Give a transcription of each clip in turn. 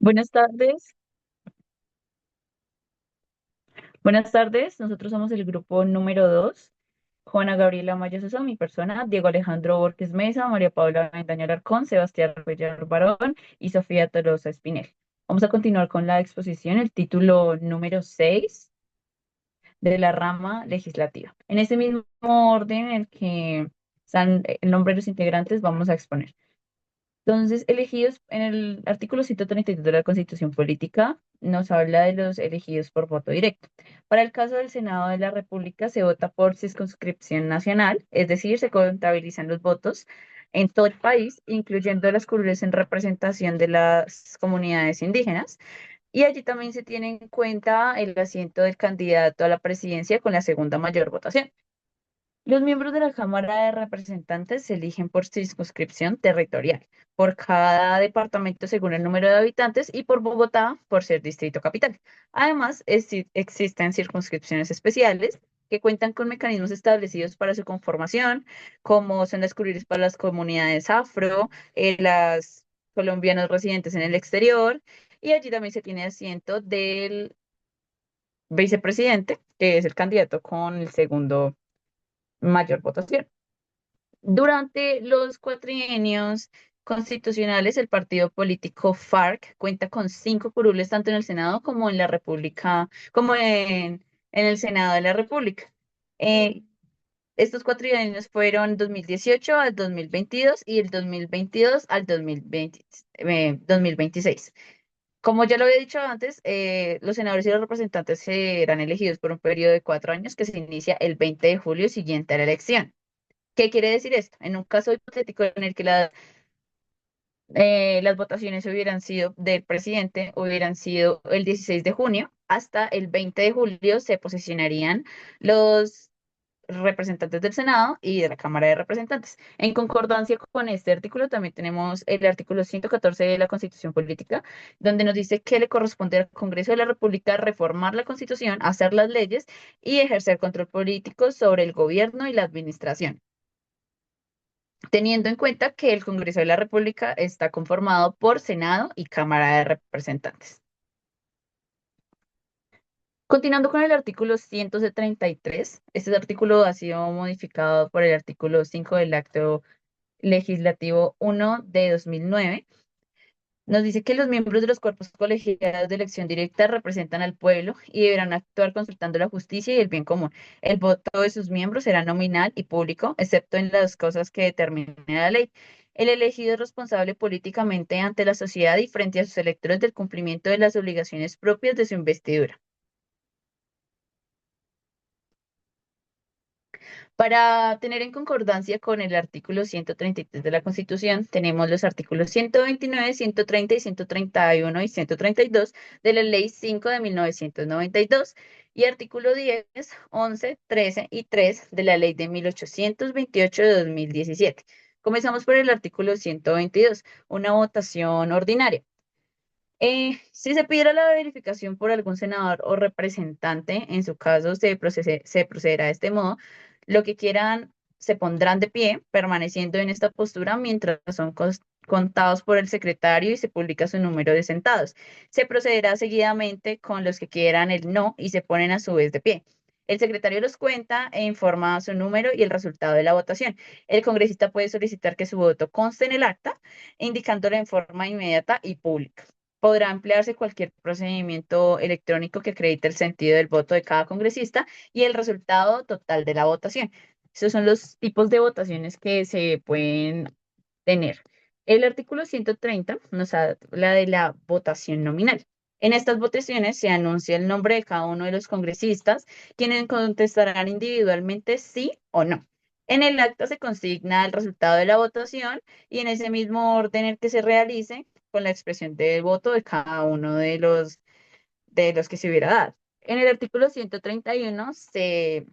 Buenas tardes. Buenas tardes. Nosotros somos el grupo número 2. Juana Gabriela Maya Sosa, mi persona, Diego Alejandro Borges Mesa, María Paula Bendaño Alarcón, Sebastián Bellar Barón y Sofía Tolosa Espinel. Vamos a continuar con la exposición, el título número 6 de la rama legislativa. En ese mismo orden en el que están el nombre de los integrantes, vamos a exponer. Entonces, elegidos en el artículo 132 de la Constitución Política, nos habla de los elegidos por voto directo. Para el caso del Senado de la República, se vota por circunscripción nacional, es decir, se contabilizan los votos en todo el país, incluyendo las curules en representación de las comunidades indígenas. Y allí también se tiene en cuenta el asiento del candidato a la presidencia con la segunda mayor votación. Los miembros de la Cámara de Representantes se eligen por circunscripción territorial, por cada departamento según el número de habitantes y por Bogotá por ser distrito capital. Además, existen circunscripciones especiales que cuentan con mecanismos establecidos para su conformación, como son las curules para las comunidades afro, las colombianos residentes en el exterior, y allí también se tiene asiento del vicepresidente, que es el candidato con el segundo mayor votación. Durante los cuatrienios constitucionales, el partido político FARC cuenta con 5 curules tanto en el Senado como en la República, como en el Senado de la República. Eh, Estos cuatrienios fueron 2018 al 2022 y el 2022 al 2026. Como ya lo había dicho antes, los senadores y los representantes serán elegidos por un periodo de 4 años que se inicia el 20 de julio siguiente a la elección. ¿Qué quiere decir esto? En un caso hipotético en el que las votaciones hubieran sido del presidente, hubieran sido el 16 de junio, hasta el 20 de julio se posicionarían los representantes del Senado y de la Cámara de Representantes. En concordancia con este artículo, también tenemos el artículo 114 de la Constitución Política, donde nos dice que le corresponde al Congreso de la República reformar la Constitución, hacer las leyes y ejercer control político sobre el gobierno y la administración, teniendo en cuenta que el Congreso de la República está conformado por Senado y Cámara de Representantes. Continuando con el artículo 133, este artículo ha sido modificado por el artículo 5 del Acto Legislativo 1 de 2009. Nos dice que los miembros de los cuerpos colegiados de elección directa representan al pueblo y deberán actuar consultando la justicia y el bien común. El voto de sus miembros será nominal y público, excepto en las cosas que determine la ley. El elegido es responsable políticamente ante la sociedad y frente a sus electores del cumplimiento de las obligaciones propias de su investidura. Para tener en concordancia con el artículo 133 de la Constitución, tenemos los artículos 129, 130 y 131 y 132 de la Ley 5 de 1992 y artículo 10, 11, 13 y 3 de la Ley de 1828 de 2017. Comenzamos por el artículo 122, una votación ordinaria. Si se pidiera la verificación por algún senador o representante, en su caso se procederá de este modo. Lo que quieran se pondrán de pie, permaneciendo en esta postura mientras son contados por el secretario y se publica su número de sentados. Se procederá seguidamente con los que quieran el no y se ponen a su vez de pie. El secretario los cuenta e informa su número y el resultado de la votación. El congresista puede solicitar que su voto conste en el acta, indicándolo en forma inmediata y pública. Podrá emplearse cualquier procedimiento electrónico que acredite el sentido del voto de cada congresista y el resultado total de la votación. Esos son los tipos de votaciones que se pueden tener. El artículo 130 nos habla de la votación nominal. En estas votaciones se anuncia el nombre de cada uno de los congresistas, quienes contestarán individualmente sí o no. En el acta se consigna el resultado de la votación y en ese mismo orden el que se realice con la expresión del voto de cada uno de los que se hubiera dado. En el artículo 131 se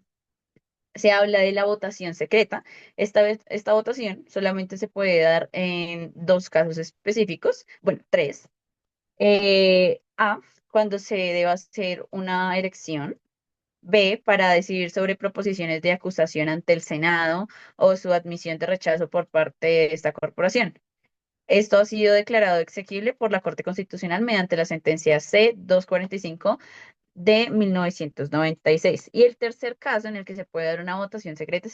habla de la votación secreta. Esta votación solamente se puede dar en dos casos específicos, bueno, tres. A, cuando se deba hacer una elección. B, para decidir sobre proposiciones de acusación ante el Senado o su admisión de rechazo por parte de esta corporación. Esto ha sido declarado exequible por la Corte Constitucional mediante la sentencia C-245 de 1996. Y el tercer caso en el que se puede dar una votación secreta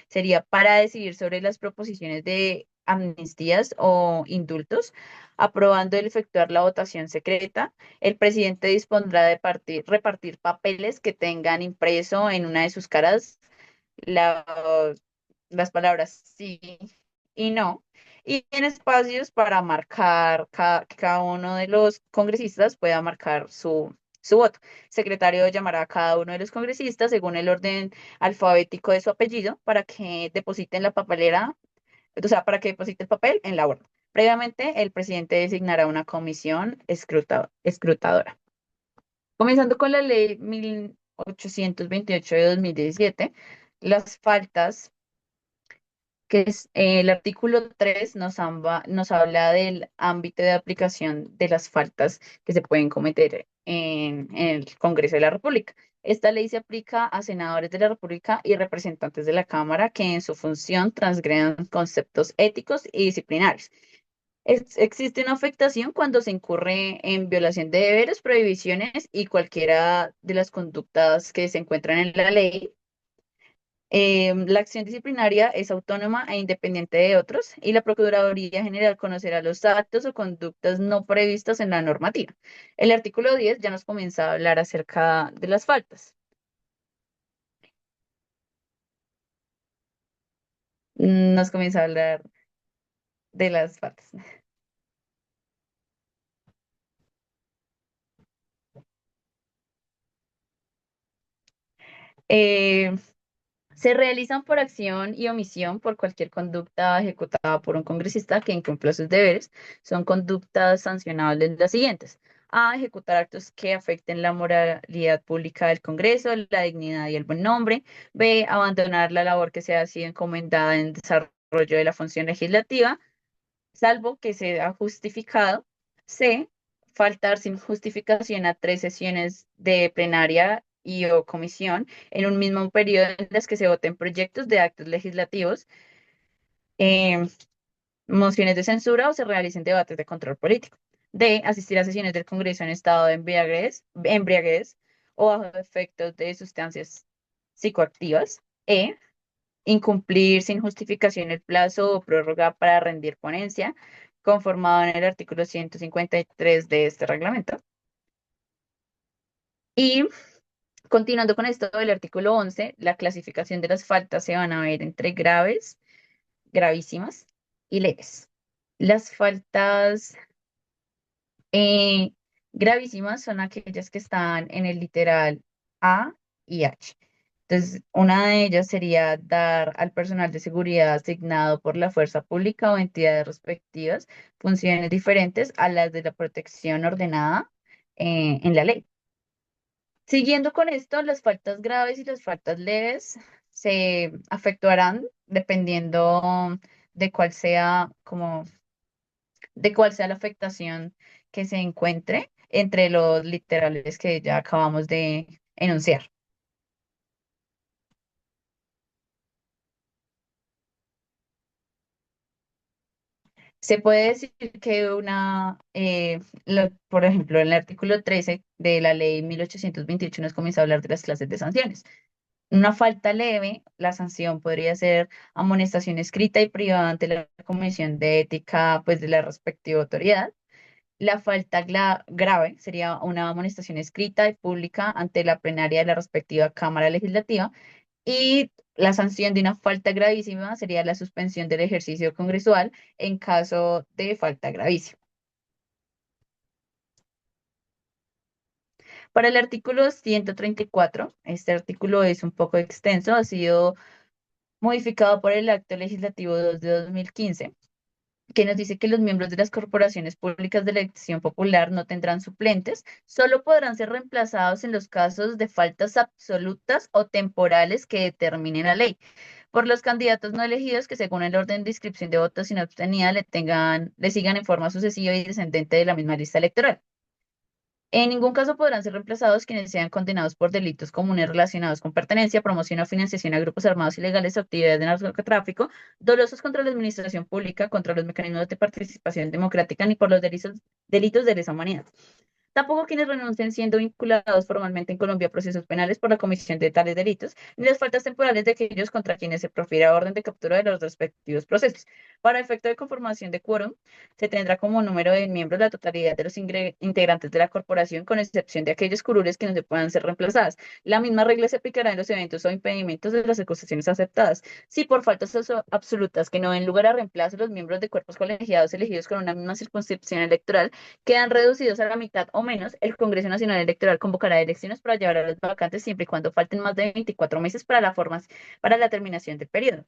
sería para decidir sobre las proposiciones de amnistías o indultos. Aprobando el efectuar la votación secreta, el presidente dispondrá de repartir papeles que tengan impreso en una de sus caras la- las palabras sí y no, y en espacios para marcar que cada uno de los congresistas pueda marcar su voto. El secretario llamará a cada uno de los congresistas según el orden alfabético de su apellido para que depositen la papelera, o sea, para que deposite el papel en la urna. Previamente, el presidente designará una comisión escrutadora. Comenzando con la ley 1828 de 2017, las faltas que es el artículo 3 nos habla del ámbito de aplicación de las faltas que se pueden cometer en el Congreso de la República. Esta ley se aplica a senadores de la República y representantes de la Cámara que en su función transgredan conceptos éticos y disciplinarios. Existe una afectación cuando se incurre en violación de deberes, prohibiciones y cualquiera de las conductas que se encuentran en la ley. La acción disciplinaria es autónoma e independiente de otros y la Procuraduría General conocerá los actos o conductas no previstas en la normativa. El artículo 10 ya nos comienza a hablar acerca de las faltas. Nos comienza a hablar de las faltas. Eh, Se realizan por acción y omisión por cualquier conducta ejecutada por un congresista que incumpla sus deberes. Son conductas sancionables las siguientes. A. Ejecutar actos que afecten la moralidad pública del Congreso, la dignidad y el buen nombre. B. Abandonar la labor que se ha sido encomendada en desarrollo de la función legislativa, salvo que sea justificado. C. Faltar sin justificación a tres sesiones de plenaria y o comisión en un mismo periodo en las que se voten proyectos de actos legislativos, eh, mociones de censura o se realicen debates de control político. D. Asistir a sesiones del Congreso en estado de embriaguez o bajo efectos de sustancias psicoactivas. E. Incumplir sin justificación el plazo o prórroga para rendir ponencia, conformado en el artículo 153 de este reglamento. Y continuando con esto del artículo 11, la clasificación de las faltas se van a ver entre graves, gravísimas y leves. Las faltas eh, gravísimas son aquellas que están en el literal A y H. Entonces, una de ellas sería dar al personal de seguridad asignado por la fuerza pública o entidades respectivas funciones diferentes a las de la protección ordenada en la ley. Siguiendo con esto, las faltas graves y las faltas leves se efectuarán dependiendo de cuál sea como de cuál sea la afectación que se encuentre entre los literales que ya acabamos de enunciar. Se puede decir que por ejemplo, en el artículo 13 de la ley 1828 nos comienza a hablar de las clases de sanciones. Una falta leve, la sanción podría ser amonestación escrita y privada ante la Comisión de Ética, pues, de la respectiva autoridad. La falta grave sería una amonestación escrita y pública ante la plenaria de la respectiva Cámara Legislativa. Y la sanción de una falta gravísima sería la suspensión del ejercicio congresual en caso de falta gravísima. Para el artículo 134, este artículo es un poco extenso, ha sido modificado por el Acto Legislativo 2 de 2015, que nos dice que los miembros de las corporaciones públicas de elección popular no tendrán suplentes, solo podrán ser reemplazados en los casos de faltas absolutas o temporales que determine la ley por los candidatos no elegidos que según el orden de inscripción de votos sin obtenida le sigan en forma sucesiva y descendente de la misma lista electoral. En ningún caso podrán ser reemplazados quienes sean condenados por delitos comunes relacionados con pertenencia, promoción o financiación a grupos armados ilegales o actividades de narcotráfico, dolosos contra la administración pública, contra los mecanismos de participación democrática, ni por los delitos de lesa humanidad. Tampoco quienes renuncien siendo vinculados formalmente en Colombia a procesos penales por la comisión de tales delitos, ni las faltas temporales de aquellos contra quienes se profiera orden de captura de los respectivos procesos. Para efecto de conformación de quórum, se tendrá como número de miembros la totalidad de los integrantes de la corporación, con excepción de aquellos curules que no se puedan ser reemplazadas. La misma regla se aplicará en los eventos o impedimentos de las acusaciones aceptadas. Si por faltas absolutas que no den lugar a reemplazo, los miembros de cuerpos colegiados elegidos con una misma circunscripción electoral quedan reducidos a la mitad o menos, el Congreso Nacional Electoral convocará elecciones para llevar a los vacantes siempre y cuando falten más de 24 meses para la terminación del periodo.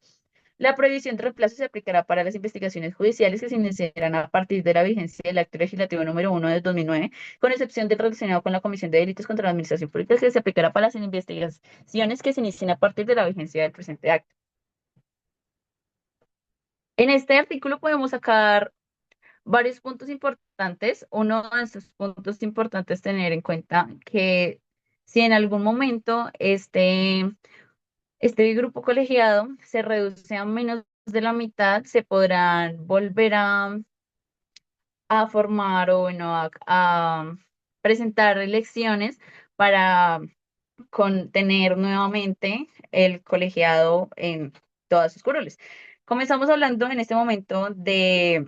La prohibición de reemplazo se aplicará para las investigaciones judiciales que se iniciarán a partir de la vigencia del Acto Legislativo número 1 de 2009, con excepción del relacionado con la Comisión de Delitos contra la Administración Pública, que se aplicará para las investigaciones que se inicien a partir de la vigencia del presente acto. En este artículo podemos sacar varios puntos importantes. Uno de esos puntos importantes tener en cuenta que si en algún momento este grupo colegiado se reduce a menos de la mitad, se podrán volver a formar o bueno, a presentar elecciones para tener nuevamente el colegiado en todas sus curules. Comenzamos hablando en este momento de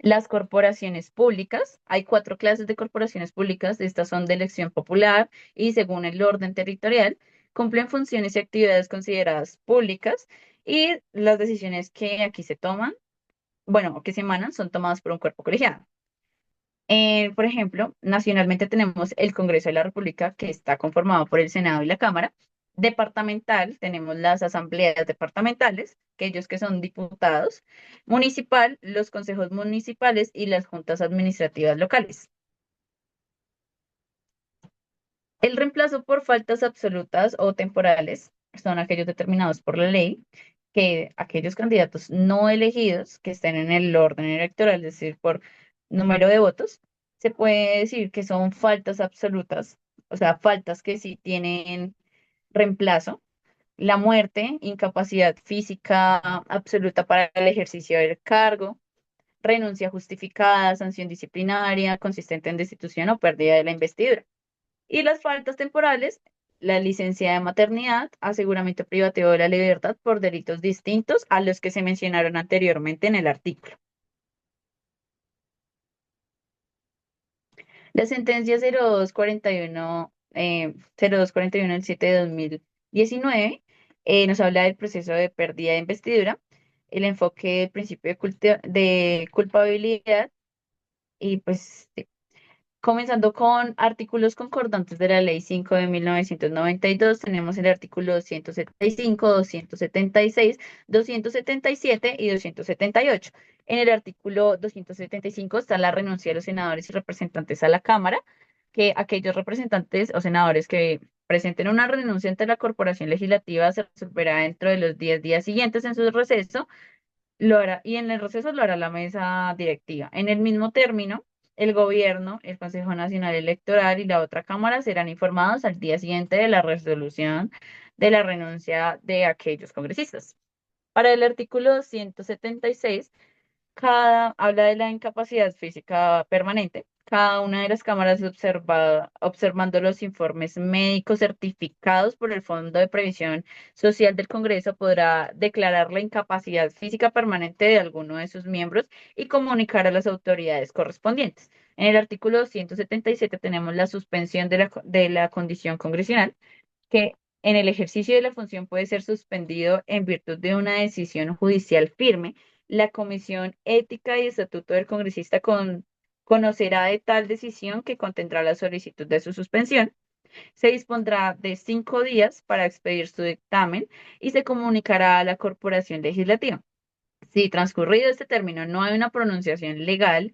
las corporaciones públicas. Hay cuatro clases de corporaciones públicas. Estas son de elección popular y según el orden territorial, cumplen funciones y actividades consideradas públicas y las decisiones que aquí se toman, bueno, que se emanan, son tomadas por un cuerpo colegiado. Por ejemplo, nacionalmente tenemos el Congreso de la República, que está conformado por el Senado y la Cámara. Departamental, tenemos las asambleas departamentales, aquellos que son diputados. Municipal, los consejos municipales y las juntas administrativas locales. El reemplazo por faltas absolutas o temporales son aquellos determinados por la ley, que aquellos candidatos no elegidos que estén en el orden electoral, es decir, por número de votos, se puede decir que son faltas absolutas, o sea, faltas que sí tienen reemplazo. La muerte, incapacidad física absoluta para el ejercicio del cargo, renuncia justificada, sanción disciplinaria consistente en destitución o pérdida de la investidura. Y las faltas temporales, la licencia de maternidad, aseguramiento privativo de la libertad por delitos distintos a los que se mencionaron anteriormente en el artículo. La sentencia 0241 del 7 de 2019 nos habla del proceso de pérdida de investidura, el enfoque del principio de culpabilidad y pues sí. Comenzando con artículos concordantes de la Ley 5 de 1992, tenemos el artículo 275, 276, 277 y 278. En el artículo 275 está la renuncia de los senadores y representantes a la Cámara, que aquellos representantes o senadores que presenten una renuncia ante la Corporación Legislativa se resolverá dentro de los 10 días siguientes en su receso lo hará, y en el receso lo hará la mesa directiva. En el mismo término, el gobierno, el Consejo Nacional Electoral y la otra cámara serán informados al día siguiente de la resolución de la renuncia de aquellos congresistas. Para el artículo 176 habla de la incapacidad física permanente. Cada una de las cámaras observando los informes médicos certificados por el Fondo de Previsión Social del Congreso podrá declarar la incapacidad física permanente de alguno de sus miembros y comunicar a las autoridades correspondientes. En el artículo 177 tenemos la suspensión de la condición congresional, que en el ejercicio de la función puede ser suspendido en virtud de una decisión judicial firme. La Comisión Ética y Estatuto del Congresista conocerá de tal decisión que contendrá la solicitud de su suspensión. Se dispondrá de 5 días para expedir su dictamen y se comunicará a la Corporación Legislativa. Si transcurrido este término no hay una pronunciación legal,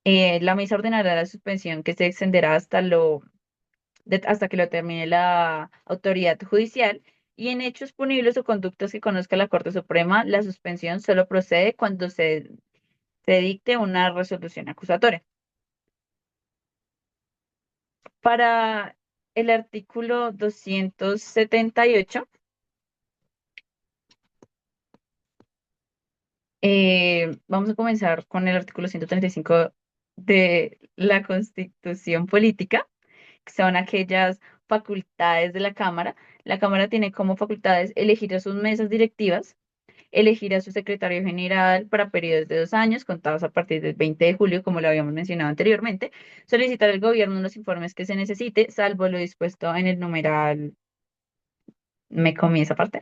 la mesa ordenará la suspensión que se extenderá hasta que lo termine la autoridad judicial y en hechos punibles o conductas que conozca la Corte Suprema, la suspensión solo procede cuando se dicte una resolución acusatoria. Para el artículo 278, vamos a comenzar con el artículo 135 de la Constitución Política, que son aquellas facultades de la Cámara. La Cámara tiene como facultades elegir a sus mesas directivas, elegir a su secretario general para periodos de 2 años, contados a partir del 20 de julio, como lo habíamos mencionado anteriormente, solicitar al gobierno los informes que se necesite, salvo lo dispuesto en el numeral. Me comí esa parte.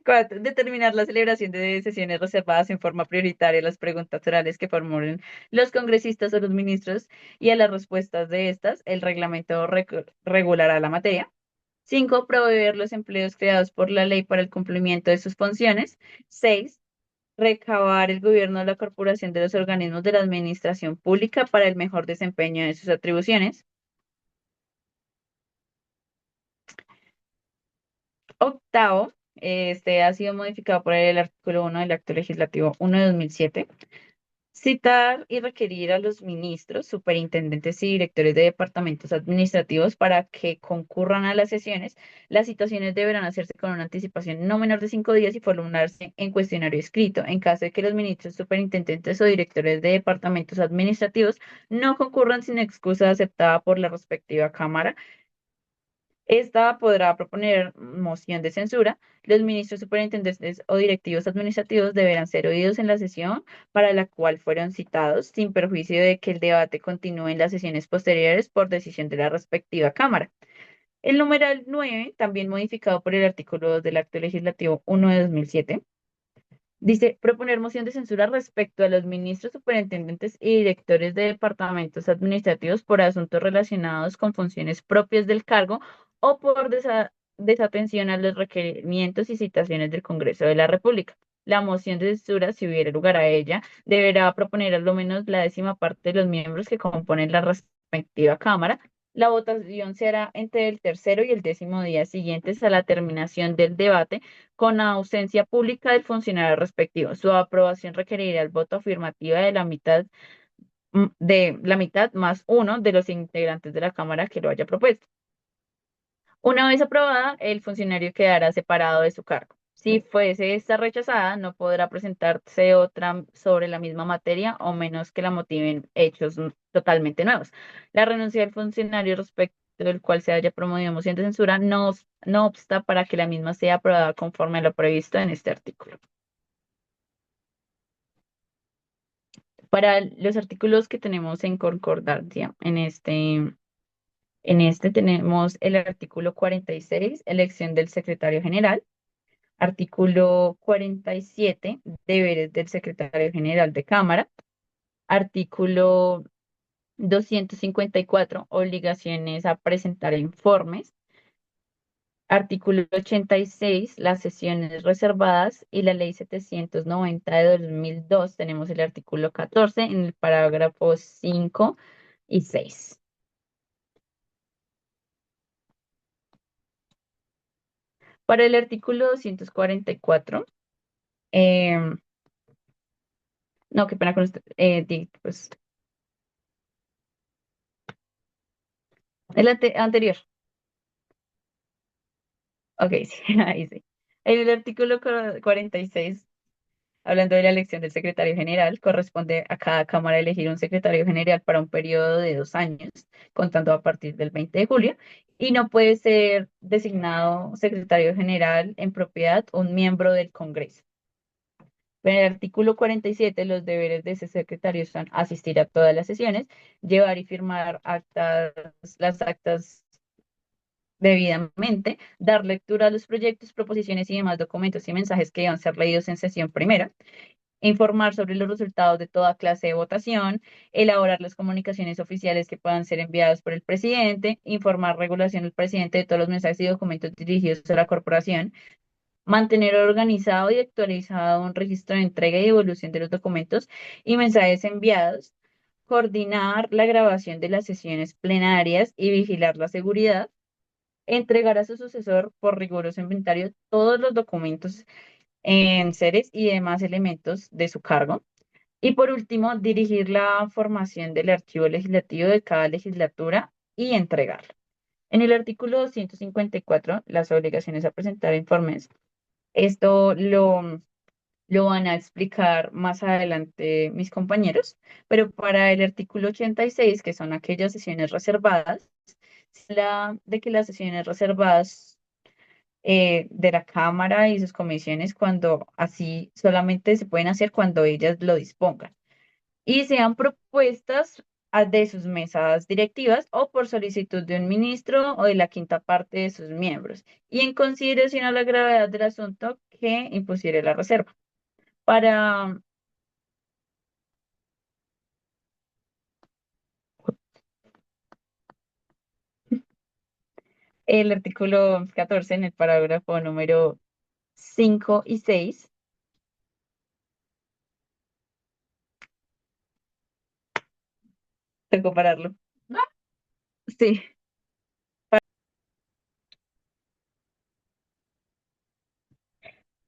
4. Determinar la celebración de sesiones reservadas en forma prioritaria a las preguntas orales que formulen los congresistas o los ministros y a las respuestas de estas. El reglamento regulará la materia. 5. Proveer los empleos creados por la ley para el cumplimiento de sus funciones. 6. Recabar el gobierno de la corporación de los organismos de la administración pública para el mejor desempeño de sus atribuciones. Octavo, este ha sido modificado por el artículo 1 del Acto Legislativo 1 de 2007. Citar y requerir a los ministros, superintendentes y directores de departamentos administrativos para que concurran a las sesiones. Las citaciones deberán hacerse con una anticipación no menor de 5 días y formularse en cuestionario escrito. En caso de que los ministros, superintendentes o directores de departamentos administrativos no concurran sin excusa aceptada por la respectiva Cámara, esta podrá proponer moción de censura. Los ministros, superintendentes o directivos administrativos deberán ser oídos en la sesión para la cual fueron citados, sin perjuicio de que el debate continúe en las sesiones posteriores por decisión de la respectiva Cámara. El numeral 9, también modificado por el artículo 2 del Acto Legislativo 1 de 2007, dice proponer moción de censura respecto a los ministros, superintendentes y directores de departamentos administrativos por asuntos relacionados con funciones propias del cargo o por desatención a los requerimientos y citaciones del Congreso de la República. La moción de censura, si hubiera lugar a ella, deberá proponer al menos la 10ª parte de los miembros que componen la respectiva Cámara. La votación se hará entre el tercero y el 10º día siguientes a la terminación del debate con ausencia pública del funcionario respectivo. Su aprobación requerirá el voto afirmativo de la mitad más uno de los integrantes de la Cámara que lo haya propuesto. Una vez aprobada, el funcionario quedará separado de su cargo. Si fuese esta rechazada, no podrá presentarse otra sobre la misma materia o menos que la motiven hechos totalmente nuevos. La renuncia del funcionario respecto del cual se haya promovido moción de censura no obsta para que la misma sea aprobada conforme a lo previsto en este artículo. Para los artículos que tenemos en concordancia, en este tenemos el artículo 46, elección del secretario general. Artículo 47, deberes del secretario general de Cámara. Artículo 254, obligaciones a presentar informes. Artículo 86, las sesiones reservadas y la ley 790 de 2002. Tenemos el artículo 14 en el parágrafo 5 y 6. Para el artículo 244, em, no, qué pena con usted, pues, el anterior. Ok, sí, ahí sí. En el artículo 46, hablando de la elección del secretario general, corresponde a cada Cámara elegir un secretario general para un periodo de 2 años, contando a partir del 20 de julio, y no puede ser designado secretario general en propiedad un miembro del Congreso. En el artículo 47, los deberes de ese secretario son asistir a todas las sesiones, llevar y firmar las actas debidamente, dar lectura a los proyectos, proposiciones y demás documentos y mensajes que deban ser leídos en sesión primera, informar sobre los resultados de toda clase de votación, elaborar las comunicaciones oficiales que puedan ser enviadas por el presidente, informar regulación al presidente de todos los mensajes y documentos dirigidos a la corporación, mantener organizado y actualizado un registro de entrega y devolución de los documentos y mensajes enviados, coordinar la grabación de las sesiones plenarias y vigilar la seguridad, entregar a su sucesor por riguroso inventario todos los documentos en seres y demás elementos de su cargo. Y por último, dirigir la formación del archivo legislativo de cada legislatura y entregarlo. En el artículo 154, las obligaciones a presentar informes. Esto lo van a explicar más adelante mis compañeros, pero para el artículo 86, que son aquellas sesiones reservadas, de que las sesiones reservadas de la Cámara y sus comisiones, cuando así solamente se pueden hacer cuando ellas lo dispongan y sean propuestas de sus mesas directivas o por solicitud de un ministro o de la quinta parte de sus miembros, y en consideración a la gravedad del asunto que impusiere la reserva. Para el artículo 14, en el parágrafo número 5 y 6, tengo que compararlo. Sí.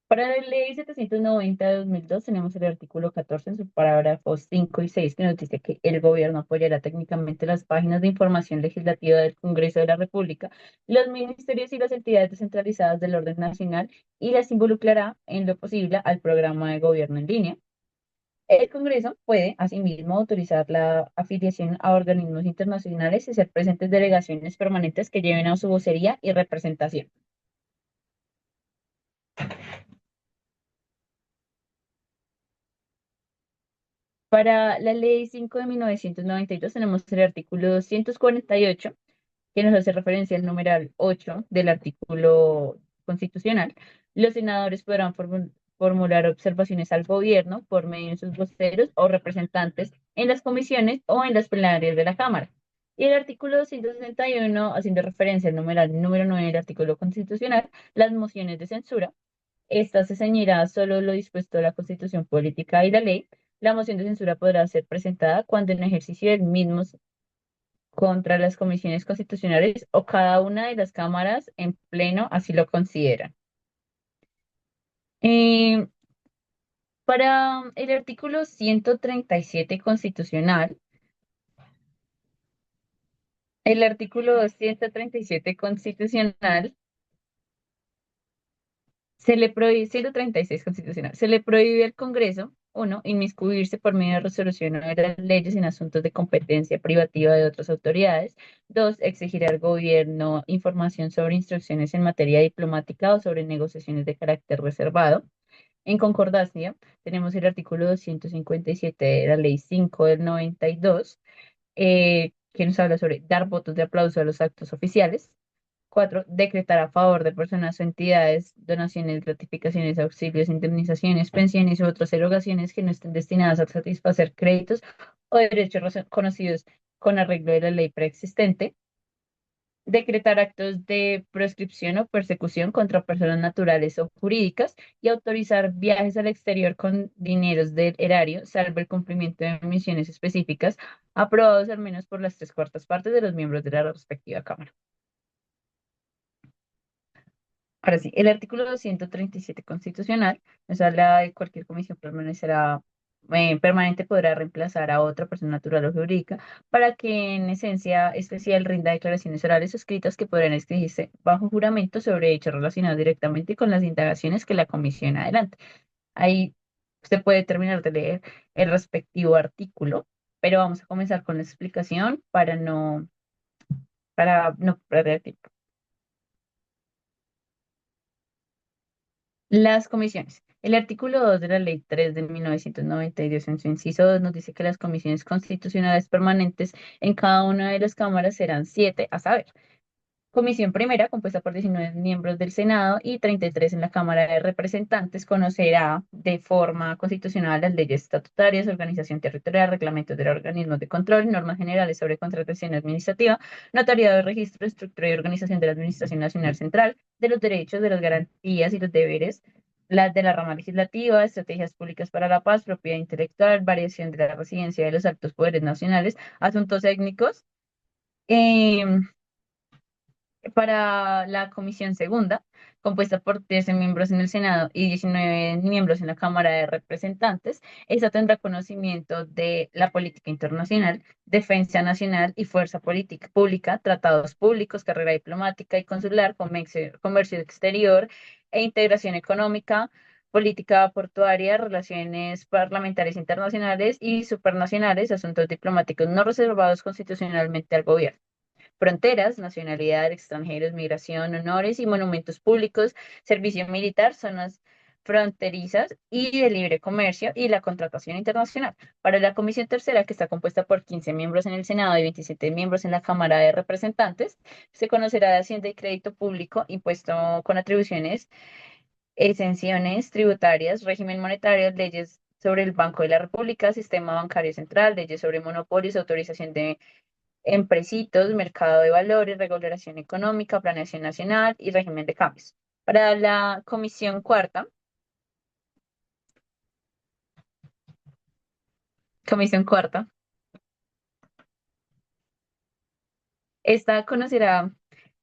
Para la ley 790 de 2002 tenemos el artículo 14 en sus párrafos 5 y 6, que nos dice que el gobierno apoyará técnicamente las páginas de información legislativa del Congreso de la República, los ministerios y las entidades descentralizadas del orden nacional, y las involucrará en lo posible al programa de gobierno en línea. El Congreso puede, asimismo, autorizar la afiliación a organismos internacionales y ser presentes delegaciones permanentes que lleven a su vocería y representación. Para la Ley 5 de 1992 tenemos el artículo 248, que nos hace referencia al numeral 8 del artículo constitucional. Los senadores podrán formular observaciones al gobierno por medio de sus voceros o representantes en las comisiones o en las plenarias de la Cámara. Y el artículo 261, haciendo referencia al numeral número 9 del artículo constitucional, las mociones de censura. Esta se ceñirá solo lo dispuesto a la Constitución política y la ley. La moción de censura podrá ser presentada cuando en ejercicio del mismo contra las comisiones constitucionales o cada una de las cámaras en pleno así lo consideran. Eh, para el artículo 137 constitucional, el artículo 137 constitucional se le prohíbe, 136 constitucional, se le prohíbe al Congreso, uno, inmiscuirse por medio de resolución o de las leyes en asuntos de competencia privativa de otras autoridades. Dos, exigir al gobierno información sobre instrucciones en materia diplomática o sobre negociaciones de carácter reservado. En concordancia, tenemos el artículo 257 de la Ley 5 del 92, que nos habla sobre dar votos de aplauso a los actos oficiales. Cuatro, decretar a favor de personas o entidades donaciones, gratificaciones, auxilios, indemnizaciones, pensiones u otras erogaciones que no estén destinadas a satisfacer créditos o derechos conocidos con arreglo de la ley preexistente. Decretar actos de proscripción o persecución contra personas naturales o jurídicas y autorizar viajes al exterior con dineros del erario, salvo el cumplimiento de misiones específicas aprobados al menos por las tres cuartas partes de los miembros de la respectiva Cámara. Ahora sí, el artículo 237 constitucional nos habla de cualquier comisión permanente podrá reemplazar a otra persona natural o jurídica para que en esencia especial rinda declaraciones orales o escritas que podrán exigirse bajo juramento sobre hechos relacionados directamente con las indagaciones que la comisión adelante. Ahí se puede terminar de leer el respectivo artículo, pero vamos a comenzar con la explicación para no perder tiempo. Las comisiones. El artículo 2 de la Ley 3 de 1992, en su inciso 2, nos dice que las comisiones constitucionales permanentes en cada una de las cámaras serán siete, a saber, comisión primera, compuesta por 19 miembros del Senado y 33 en la Cámara de Representantes, conocerá de forma constitucional las leyes estatutarias, organización territorial, reglamentos de los organismos de control, normas generales sobre contratación administrativa, notariado de registro, estructura y organización de la Administración Nacional Central, de los derechos, de las garantías y los deberes, las de la rama legislativa, estrategias públicas para la paz, propiedad intelectual, variación de la residencia de los altos poderes nacionales, asuntos étnicos. em, para la comisión segunda, compuesta por 13 miembros en el Senado y 19 miembros en la Cámara de Representantes. Esta tendrá conocimiento de la política internacional, defensa nacional y fuerza política pública, tratados públicos, carrera diplomática y consular, comercio exterior e integración económica, política portuaria, relaciones parlamentarias internacionales y supranacionales, asuntos diplomáticos no reservados constitucionalmente al gobierno, fronteras, nacionalidad, extranjeros, migración, honores y monumentos públicos, servicio militar, zonas fronterizas y de libre comercio y la contratación internacional. Para la Comisión Tercera, que está compuesta por 15 miembros en el Senado y 27 miembros en la Cámara de Representantes, se conocerá de Hacienda y Crédito Público, impuesto con atribuciones, exenciones tributarias, régimen monetario, leyes sobre el Banco de la República, sistema bancario central, leyes sobre monopolios, autorización de empresitos, mercado de valores, regulación económica, planeación nacional y régimen de cambios. Para la comisión cuarta, esta conocerá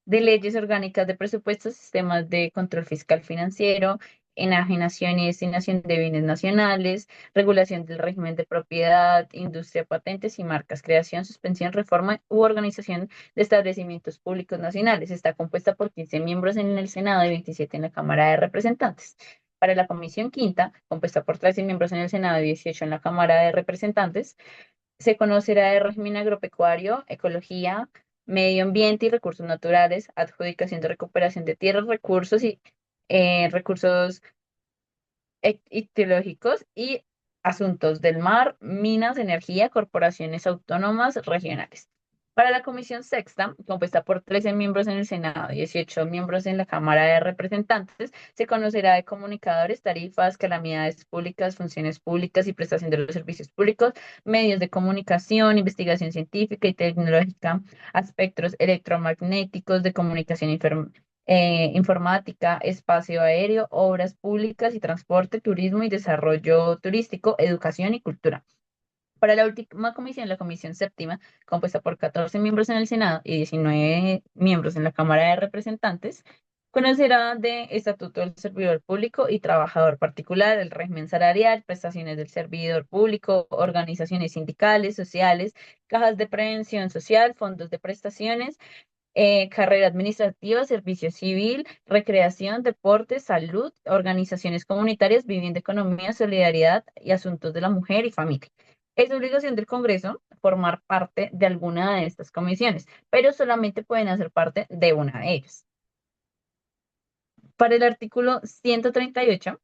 de leyes orgánicas de presupuestos, sistemas de control fiscal financiero, enajenación y destinación de bienes nacionales, regulación del régimen de propiedad, industria, patentes y marcas, creación, suspensión, reforma u organización de establecimientos públicos nacionales. Está compuesta por 15 miembros en el Senado y 27 en la Cámara de Representantes. Para la Comisión Quinta, compuesta por 13 miembros en el Senado y 18 en la Cámara de Representantes, se conocerá de régimen agropecuario, ecología, medio ambiente y recursos naturales, adjudicación de recuperación de tierras, recursos y recursos ictiológicos y asuntos del mar, minas, energía, corporaciones autónomas regionales. Para la Comisión Sexta, compuesta por 13 miembros en el Senado y 18 miembros en la Cámara de Representantes, se conocerá de comunicadores, tarifas, calamidades públicas, funciones públicas y prestación de los servicios públicos, medios de comunicación, investigación científica y tecnológica, aspectos electromagnéticos de comunicación informática, espacio aéreo, obras públicas y transporte, turismo y desarrollo turístico, educación y cultura. Para la última comisión, la Comisión Séptima, compuesta por 14 miembros en el Senado y 19 miembros en la Cámara de Representantes, conocerá de Estatuto del Servidor Público y Trabajador Particular, el régimen salarial, prestaciones del servidor público, organizaciones sindicales, sociales, cajas de prevención social, fondos de prestaciones, carrera administrativa, servicio civil, recreación, deporte, salud, organizaciones comunitarias, vivienda, economía, solidaridad y asuntos de la mujer y familia. Es obligación del Congreso formar parte de alguna de estas comisiones, pero solamente pueden hacer parte de una de ellas. Para el artículo 138,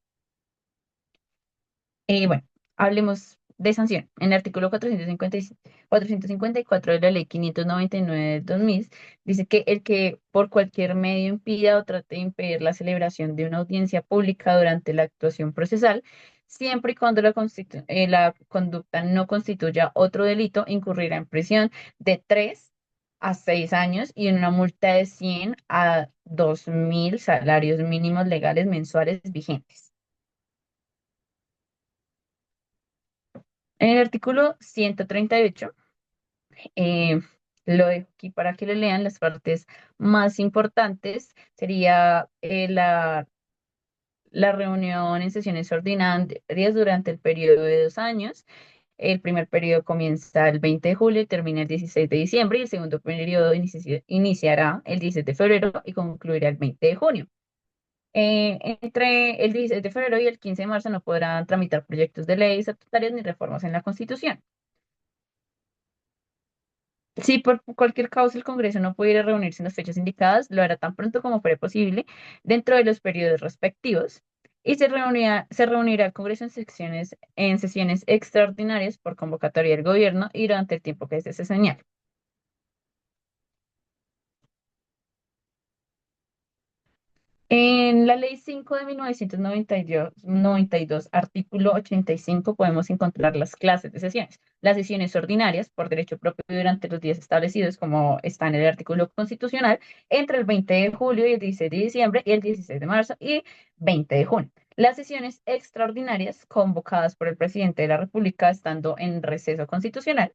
bueno, hablemos de sanción. En el artículo 454 de la Ley 599 del 2000 dice que el que por cualquier medio impida o trate de impedir la celebración de una audiencia pública durante la actuación procesal, siempre y cuando la conducta no constituya otro delito, incurrirá en prisión de 3 a 6 años y en una multa de 100 a 2.000 salarios mínimos legales mensuales vigentes. En el artículo 138, eh, lo dejo aquí para que lo lean, las partes más importantes sería la reunión en sesiones ordinarias durante el periodo de 2 años. El primer periodo comienza el 20 de julio y termina el 16 de diciembre y el segundo periodo iniciará el 16 de febrero y concluirá el 20 de junio. Entre el 16 de febrero y el 15 de marzo no podrán tramitar proyectos de ley, estatutarios ni reformas en la Constitución. Si por cualquier causa el Congreso no pudiera reunirse en las fechas indicadas, lo hará tan pronto como fuere posible dentro de los periodos respectivos y se reunirá el Congreso en sesiones extraordinarias por convocatoria del gobierno y durante el tiempo que se señale. En la Ley 5 de 1992, artículo 85, podemos encontrar las clases de sesiones. Las sesiones ordinarias, por derecho propio durante los días establecidos, como está en el artículo constitucional, entre el 20 de julio y el 16 de diciembre y el 16 de marzo y 20 de junio. Las sesiones extraordinarias, convocadas por el presidente de la República, estando en receso constitucional.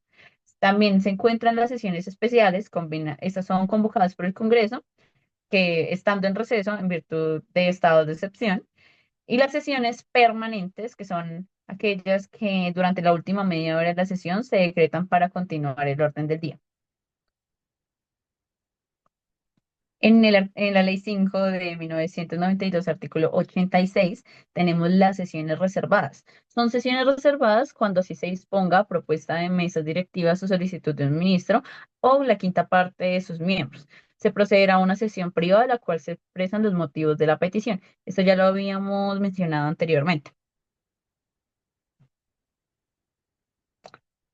También se encuentran las sesiones especiales, estas son convocadas por el Congreso que estando en receso en virtud de estados de excepción, y las sesiones permanentes, que son aquellas que durante la última media hora de la sesión se decretan para continuar el orden del día. En la Ley 5 de 1992, artículo 86, tenemos las sesiones reservadas. Son sesiones reservadas cuando así se disponga a propuesta de mesas directivas o solicitud de un ministro o la quinta parte de sus miembros. Se procederá a una sesión privada, en la cual se expresan los motivos de la petición. Esto ya lo habíamos mencionado anteriormente.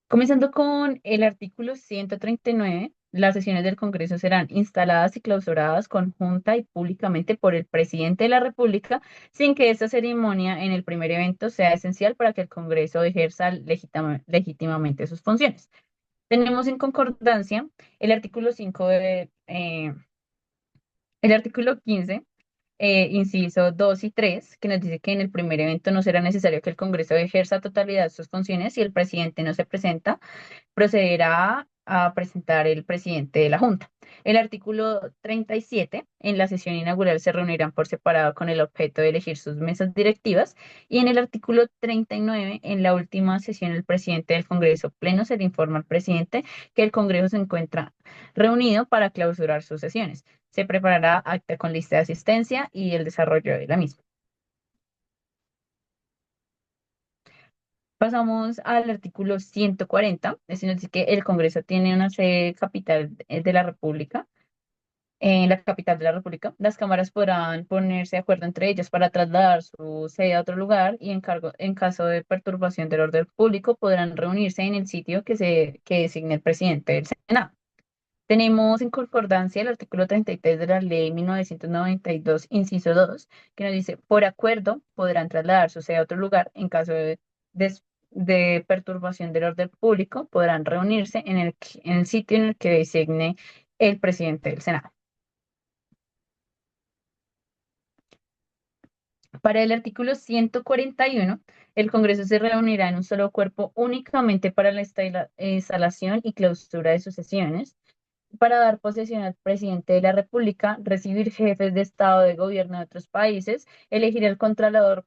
Comenzando con el artículo 139, las sesiones del Congreso serán instaladas y clausuradas conjunta y públicamente por el presidente de la República, sin que esta ceremonia en el primer evento sea esencial para que el Congreso ejerza legítimamente sus funciones. Tenemos en concordancia el artículo 5 el artículo 15, inciso 2 y 3, que nos dice que en el primer evento no será necesario que el Congreso ejerza a totalidad sus funciones si el presidente no se presenta, procederá a presentar el presidente de la Junta. El artículo 37, en la sesión inaugural se reunirán por separado con el objeto de elegir sus mesas directivas. Y en el artículo 39, en la última sesión, el presidente del Congreso Pleno se le informa al presidente que el Congreso se encuentra reunido para clausurar sus sesiones. Se preparará acta con lista de asistencia y el desarrollo de la misma. Pasamos al artículo 140, es decir, que el Congreso tiene una sede capital de la República. En la capital de la República, las cámaras podrán ponerse de acuerdo entre ellas para trasladar su sede a otro lugar y en caso de perturbación del orden público podrán reunirse en el sitio que designe el presidente del Senado. Tenemos en concordancia el artículo 33 de la Ley 1992, inciso 2, que nos dice, por acuerdo podrán trasladar su sede a otro lugar en caso des- de perturbación del orden público, podrán reunirse en el sitio en el que designe el presidente del Senado. Para el artículo 141, el Congreso se reunirá en un solo cuerpo únicamente para la instalación y clausura de sus sesiones, para dar posesión al presidente de la República, recibir jefes de Estado de gobierno de otros países, elegir el Contralor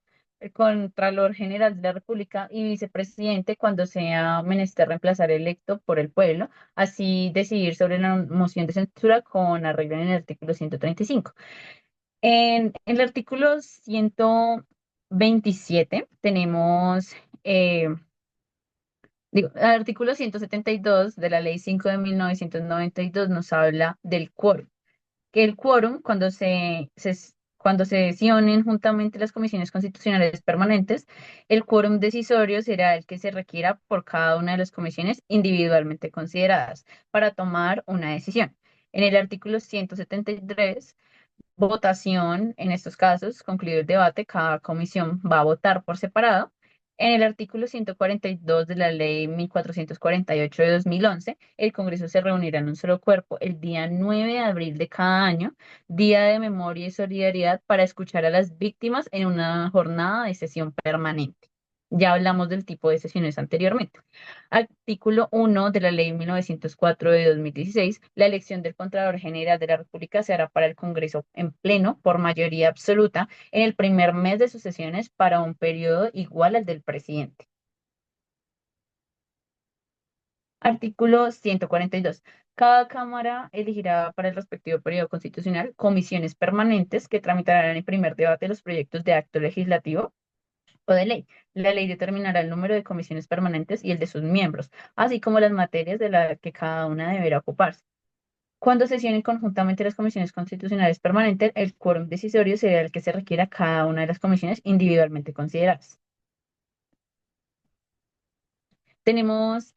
General de la República y vicepresidente cuando sea menester reemplazar electo por el pueblo, así decidir sobre la moción de censura con arreglo en el artículo 135. En el artículo 127 tenemos, el artículo 172 de la Ley 5 de 1992 nos habla del quórum, que el quórum, cuando se sesionen juntamente las comisiones constitucionales permanentes, el quórum decisorio será el que se requiera por cada una de las comisiones individualmente consideradas para tomar una decisión. En el artículo 173, votación, en estos casos, concluido el debate, cada comisión va a votar por separado. En el artículo 142 de la Ley 1448 de 2011, el Congreso se reunirá en un solo cuerpo el día 9 de abril de cada año, Día de Memoria y Solidaridad, para escuchar a las víctimas en una jornada de sesión permanente. Ya hablamos del tipo de sesiones anteriormente. Artículo 1 de la Ley 1904 de 2016, la elección del Contralor General de la República se hará para el Congreso en pleno por mayoría absoluta en el primer mes de sus sesiones para un periodo igual al del presidente. Artículo 142. Cada Cámara elegirá para el respectivo periodo constitucional comisiones permanentes que tramitarán en primer debate los proyectos de acto legislativo o de ley. La ley determinará el número de comisiones permanentes y el de sus miembros, así como las materias de las que cada una deberá ocuparse. Cuando sesionen conjuntamente las comisiones constitucionales permanentes, el quórum decisorio será el que se requiera cada una de las comisiones individualmente consideradas. Tenemos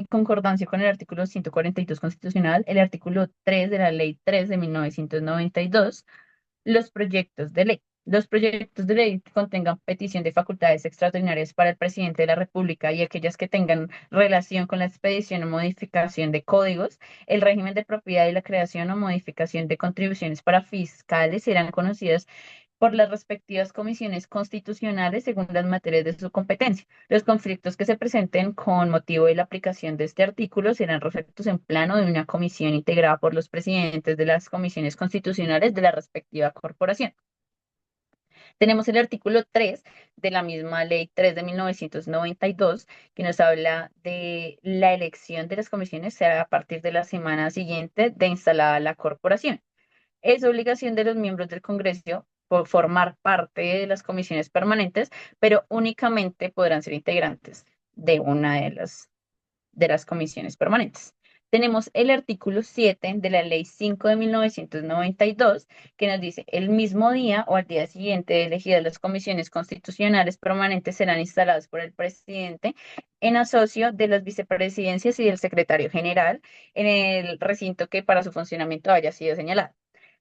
concordancia con el artículo 142 constitucional, el artículo 3 de la Ley 3 de 1992, los proyectos de ley. Los proyectos de ley que contengan petición de facultades extraordinarias para el presidente de la República y aquellas que tengan relación con la expedición o modificación de códigos, el régimen de propiedad y la creación o modificación de contribuciones para fiscales serán conocidas por las respectivas comisiones constitucionales según las materias de su competencia. Los conflictos que se presenten con motivo de la aplicación de este artículo serán resueltos en plano de una comisión integrada por los presidentes de las comisiones constitucionales de la respectiva corporación. Tenemos el artículo 3 de la misma ley 3 de 1992 que nos habla de la elección de las comisiones será a partir de la semana siguiente de instalada la corporación. Es obligación de los miembros del Congreso por formar parte de las comisiones permanentes, pero únicamente podrán ser integrantes de una de las comisiones permanentes. Tenemos el artículo 7 de la Ley 5 de 1992 que nos dice, el mismo día o al día siguiente de elegidas las comisiones constitucionales permanentes serán instaladas por el presidente en asocio de las vicepresidencias y del secretario general en el recinto que para su funcionamiento haya sido señalado.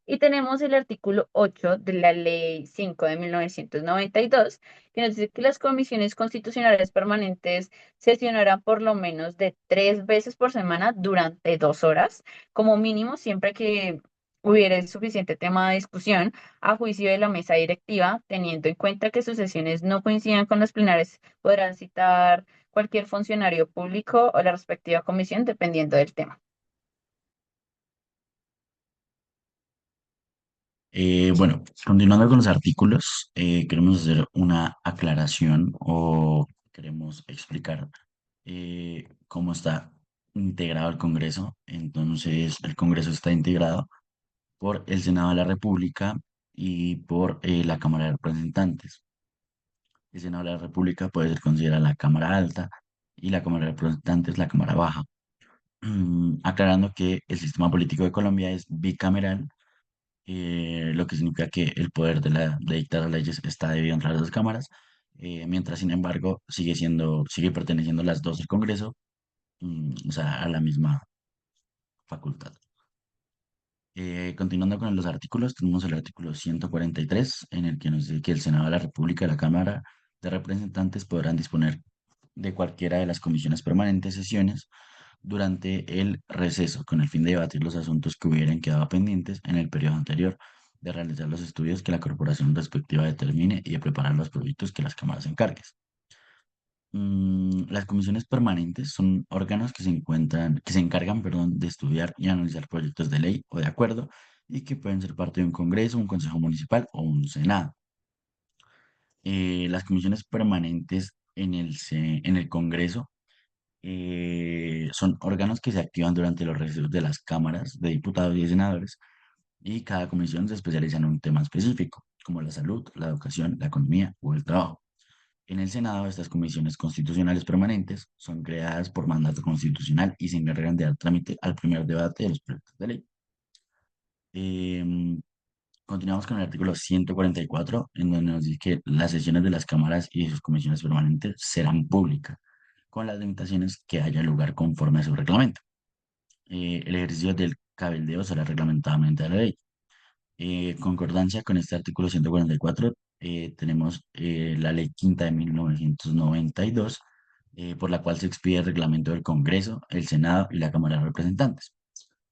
Y tenemos el artículo 8 de la Ley 5 de 1992 que nos dice que las comisiones constitucionales permanentes sesionarán por lo menos de 3 veces por semana durante 2 horas, como mínimo, siempre que hubiera suficiente tema de discusión a juicio de la mesa directiva, teniendo en cuenta que sus sesiones no coincidan con las plenarias, podrán citar cualquier funcionario público o la respectiva comisión, dependiendo del tema. Bueno, continuando con los artículos, queremos hacer una aclaración o queremos explicar cómo está integrado el Congreso. Entonces, el Congreso está integrado por el Senado de la República y por la Cámara de Representantes. El Senado de la República puede ser considerada la Cámara Alta y la Cámara de Representantes la Cámara Baja. Aclarando que el sistema político de Colombia es bicameral, lo que significa que el poder de dictar las leyes está dividido entre las dos cámaras, mientras sin embargo sigue perteneciendo las dos del Congreso, o sea, a la misma facultad. Continuando con los artículos, tenemos el artículo 143 en el que nos dice que el Senado de la República y la Cámara de Representantes podrán disponer de cualquiera de las comisiones permanentes sesiones durante el receso, con el fin de debatir los asuntos que hubieran quedado pendientes en el periodo anterior, de realizar los estudios que la corporación respectiva determine y de preparar los proyectos que las cámaras se encarguen. Las comisiones permanentes son órganos que se encargan, perdón, de estudiar y analizar proyectos de ley o de acuerdo y que pueden ser parte de un congreso, un consejo municipal o un senado. Las comisiones permanentes en el Congreso son órganos que se activan durante los recesos de las cámaras de diputados y de senadores y cada comisión se especializa en un tema específico, como la salud, la educación, la economía o el trabajo. En el Senado, estas comisiones constitucionales permanentes son creadas por mandato constitucional y se encargan de dar trámite al primer debate de los proyectos de ley. Em, Continuamos con el artículo 144, en donde nos dice que las sesiones de las cámaras y de sus comisiones permanentes serán públicas, con las limitaciones que haya lugar conforme a su reglamento. El ejercicio del cabildeo será reglamentadamente a la ley. Concordancia con este artículo 144, tenemos la Ley Quinta de 1992, por la cual se expide el reglamento del Congreso, el Senado y la Cámara de Representantes.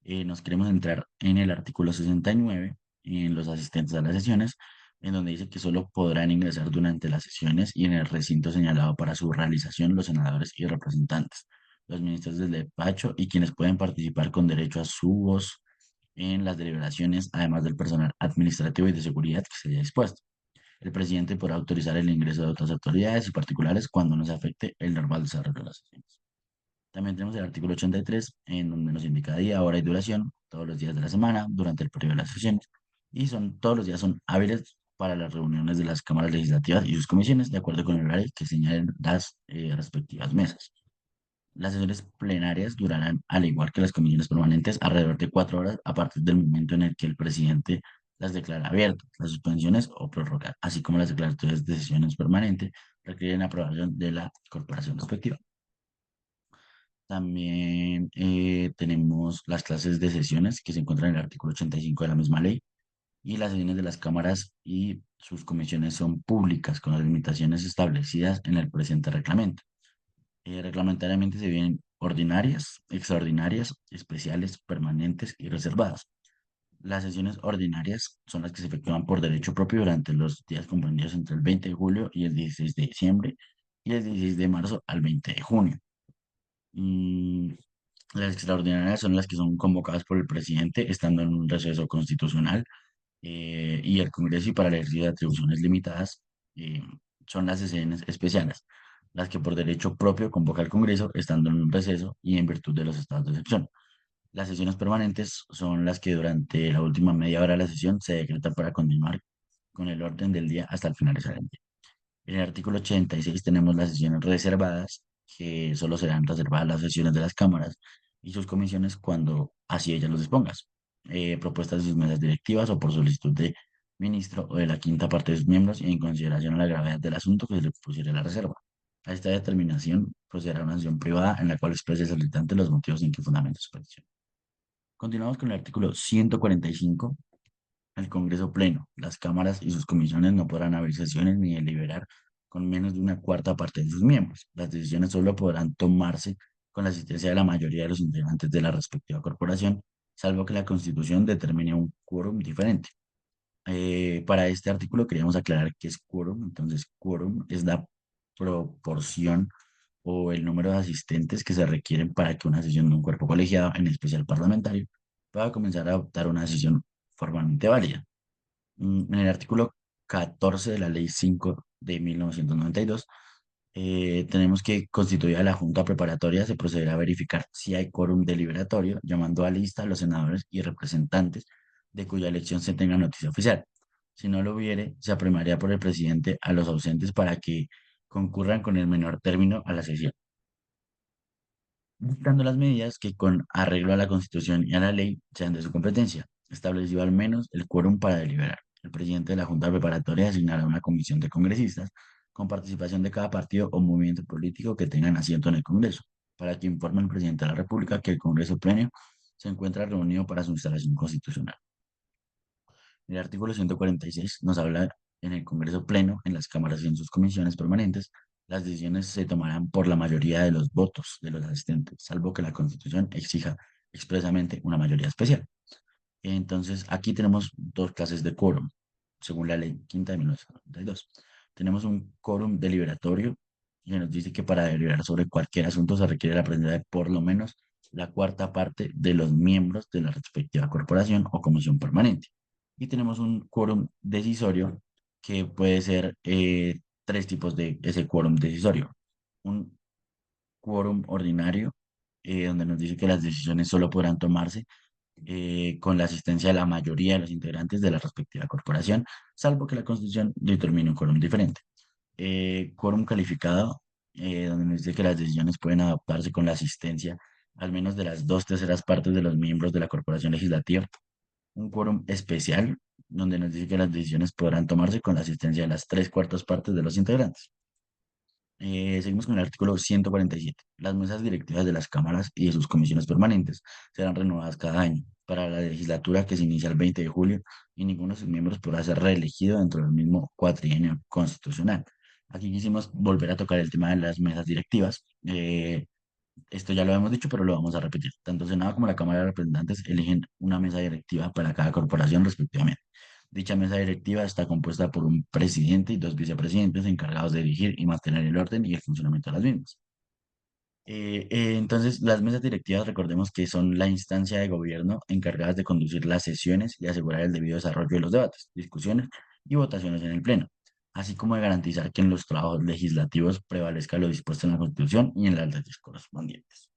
Nos queremos entrar en el artículo 69, en los asistentes a las sesiones, en donde dice que solo podrán ingresar durante las sesiones y en el recinto señalado para su realización los senadores y representantes, los ministros del despacho y quienes pueden participar con derecho a su voz en las deliberaciones, además del personal administrativo y de seguridad que se haya dispuesto. El presidente podrá autorizar el ingreso de otras autoridades y particulares cuando no se afecte el normal desarrollo de las sesiones. También tenemos el artículo 83, en donde nos indica día, hora y duración, todos los días de la semana, durante el periodo de las sesiones. Y todos los días son hábiles para las reuniones de las cámaras legislativas y sus comisiones, de acuerdo con el horario que señalen las respectivas mesas. Las sesiones plenarias durarán, al igual que las comisiones permanentes, alrededor de 4 horas a partir del momento en el que el presidente las declara abiertas. Las suspensiones o prórrogas, así como las declaratorias de sesiones permanentes, requieren aprobación de la corporación respectiva. También tenemos las clases de sesiones que se encuentran en el artículo 85 de la misma ley y las sesiones de las cámaras y sus comisiones son públicas con las limitaciones establecidas en el presente reglamento. Reglamentariamente se vienen ordinarias, extraordinarias, especiales, permanentes y reservadas. Las sesiones ordinarias son las que se efectúan por derecho propio durante los días comprendidos entre el 20 de julio y el 16 de diciembre y el 16 de marzo al 20 de junio. Mm, las extraordinarias son las que son convocadas por el presidente estando en un receso constitucional y el Congreso y para el ejercicio de atribuciones limitadas eh, son las sesiones especiales, las que por derecho propio convoca el Congreso estando en un receso y en virtud de los estados de excepción. Las sesiones permanentes son las que durante la última media hora de la sesión se decreta para continuar con el orden del día hasta el finalizar el día. En el artículo 86 tenemos las sesiones reservadas, que solo serán reservadas las sesiones de las cámaras y sus comisiones cuando así ellas los dispongas. Propuestas de sus mesas directivas o por solicitud de ministro o de la quinta parte de sus miembros y en consideración a la gravedad del asunto que se le pusiera la reserva. A esta determinación procederá una sesión privada en la cual exprese el solicitante los motivos en que fundamenta su petición. Continuamos con el artículo 145. El Congreso Pleno, las cámaras y sus comisiones no podrán abrir sesiones ni deliberar con menos de una cuarta parte de sus miembros. Las decisiones solo podrán tomarse con la asistencia de la mayoría de los integrantes de la respectiva corporación, salvo que la Constitución determine un quórum diferente. Para este artículo queríamos aclarar qué es quórum. Entonces, quórum es la proporción o el número de asistentes que se requieren para que una sesión de un cuerpo colegiado, en especial parlamentario, pueda comenzar a adoptar una decisión formalmente válida. En el artículo 14 de la Ley 5 de 1992, tenemos que constituida la Junta Preparatoria, se procederá a verificar si hay quórum deliberatorio, llamando a lista a los senadores y representantes de cuya elección se tenga noticia oficial. Si no lo hubiere, se apremiaría por el presidente a los ausentes para que concurran con el menor término a la sesión, dictando las medidas que con arreglo a la Constitución y a la ley sean de su competencia, establecido al menos el quórum para deliberar. El presidente de la Junta Preparatoria asignará una comisión de congresistas con participación de cada partido o movimiento político que tengan asiento en el Congreso, para que informe al presidente de la República que el Congreso Pleno se encuentra reunido para su instalación constitucional. El artículo 146 nos habla en el Congreso Pleno, en las cámaras y en sus comisiones permanentes, las decisiones se tomarán por la mayoría de los votos de los asistentes, salvo que la Constitución exija expresamente una mayoría especial. Entonces, aquí tenemos dos clases de quórum, según la ley quinta de 1992. Tenemos un quórum deliberatorio que nos dice que para deliberar sobre cualquier asunto se requiere la presencia de por lo menos la cuarta parte de los miembros de la respectiva corporación o comisión permanente. Y tenemos un quórum decisorio que puede ser tres tipos de ese quórum decisorio. Un quórum ordinario, donde nos dice que las decisiones solo podrán tomarse con la asistencia de la mayoría de los integrantes de la respectiva corporación, salvo que la Constitución determine un quórum diferente. Quórum calificado, donde nos dice que las decisiones pueden adoptarse con la asistencia al menos de las dos terceras partes de los miembros de la corporación legislativa. Un quórum especial, donde nos dice que las decisiones podrán tomarse con la asistencia de las tres cuartas partes de los integrantes. Seguimos con el artículo 147. Las mesas directivas de las cámaras y de sus comisiones permanentes serán renovadas cada año para la legislatura que se inicia el 20 de julio y ninguno de sus miembros podrá ser reelegido dentro del mismo cuatrienio constitucional. Aquí quisimos volver a tocar el tema de las mesas directivas. Esto ya lo hemos dicho, pero lo vamos a repetir. Tanto el Senado como la Cámara de Representantes eligen una mesa directiva para cada corporación respectivamente. Dicha mesa directiva está compuesta por un presidente y dos vicepresidentes encargados de dirigir y mantener el orden y el funcionamiento de las mismas. Entonces, las mesas directivas, recordemos que son la instancia de gobierno encargadas de conducir las sesiones y asegurar el debido desarrollo de los debates, discusiones y votaciones en el Pleno, así como de garantizar que en los trabajos legislativos prevalezca lo dispuesto en la Constitución y en las leyes correspondientes.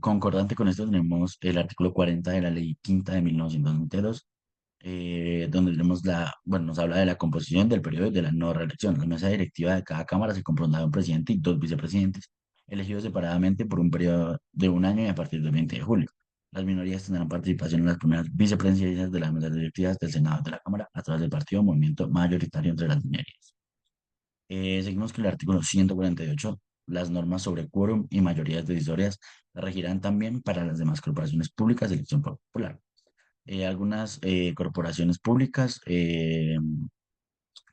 Concordante con esto tenemos el artículo 40 de la Ley Quinta de 1992, donde tenemos bueno, nos habla de la composición del periodo de la no reelección. La mesa directiva de cada cámara se compondrá de un presidente y dos vicepresidentes, elegidos separadamente por un periodo de un año y a partir del 20 de julio. Las minorías tendrán participación en las primeras vicepresidencias de las mesas directivas del Senado de la Cámara a través del partido o movimiento mayoritario entre las minorías. Seguimos con el artículo 148. Las normas sobre quórum y mayorías decisorias regirán también para las demás corporaciones públicas de elección popular. Algunas corporaciones públicas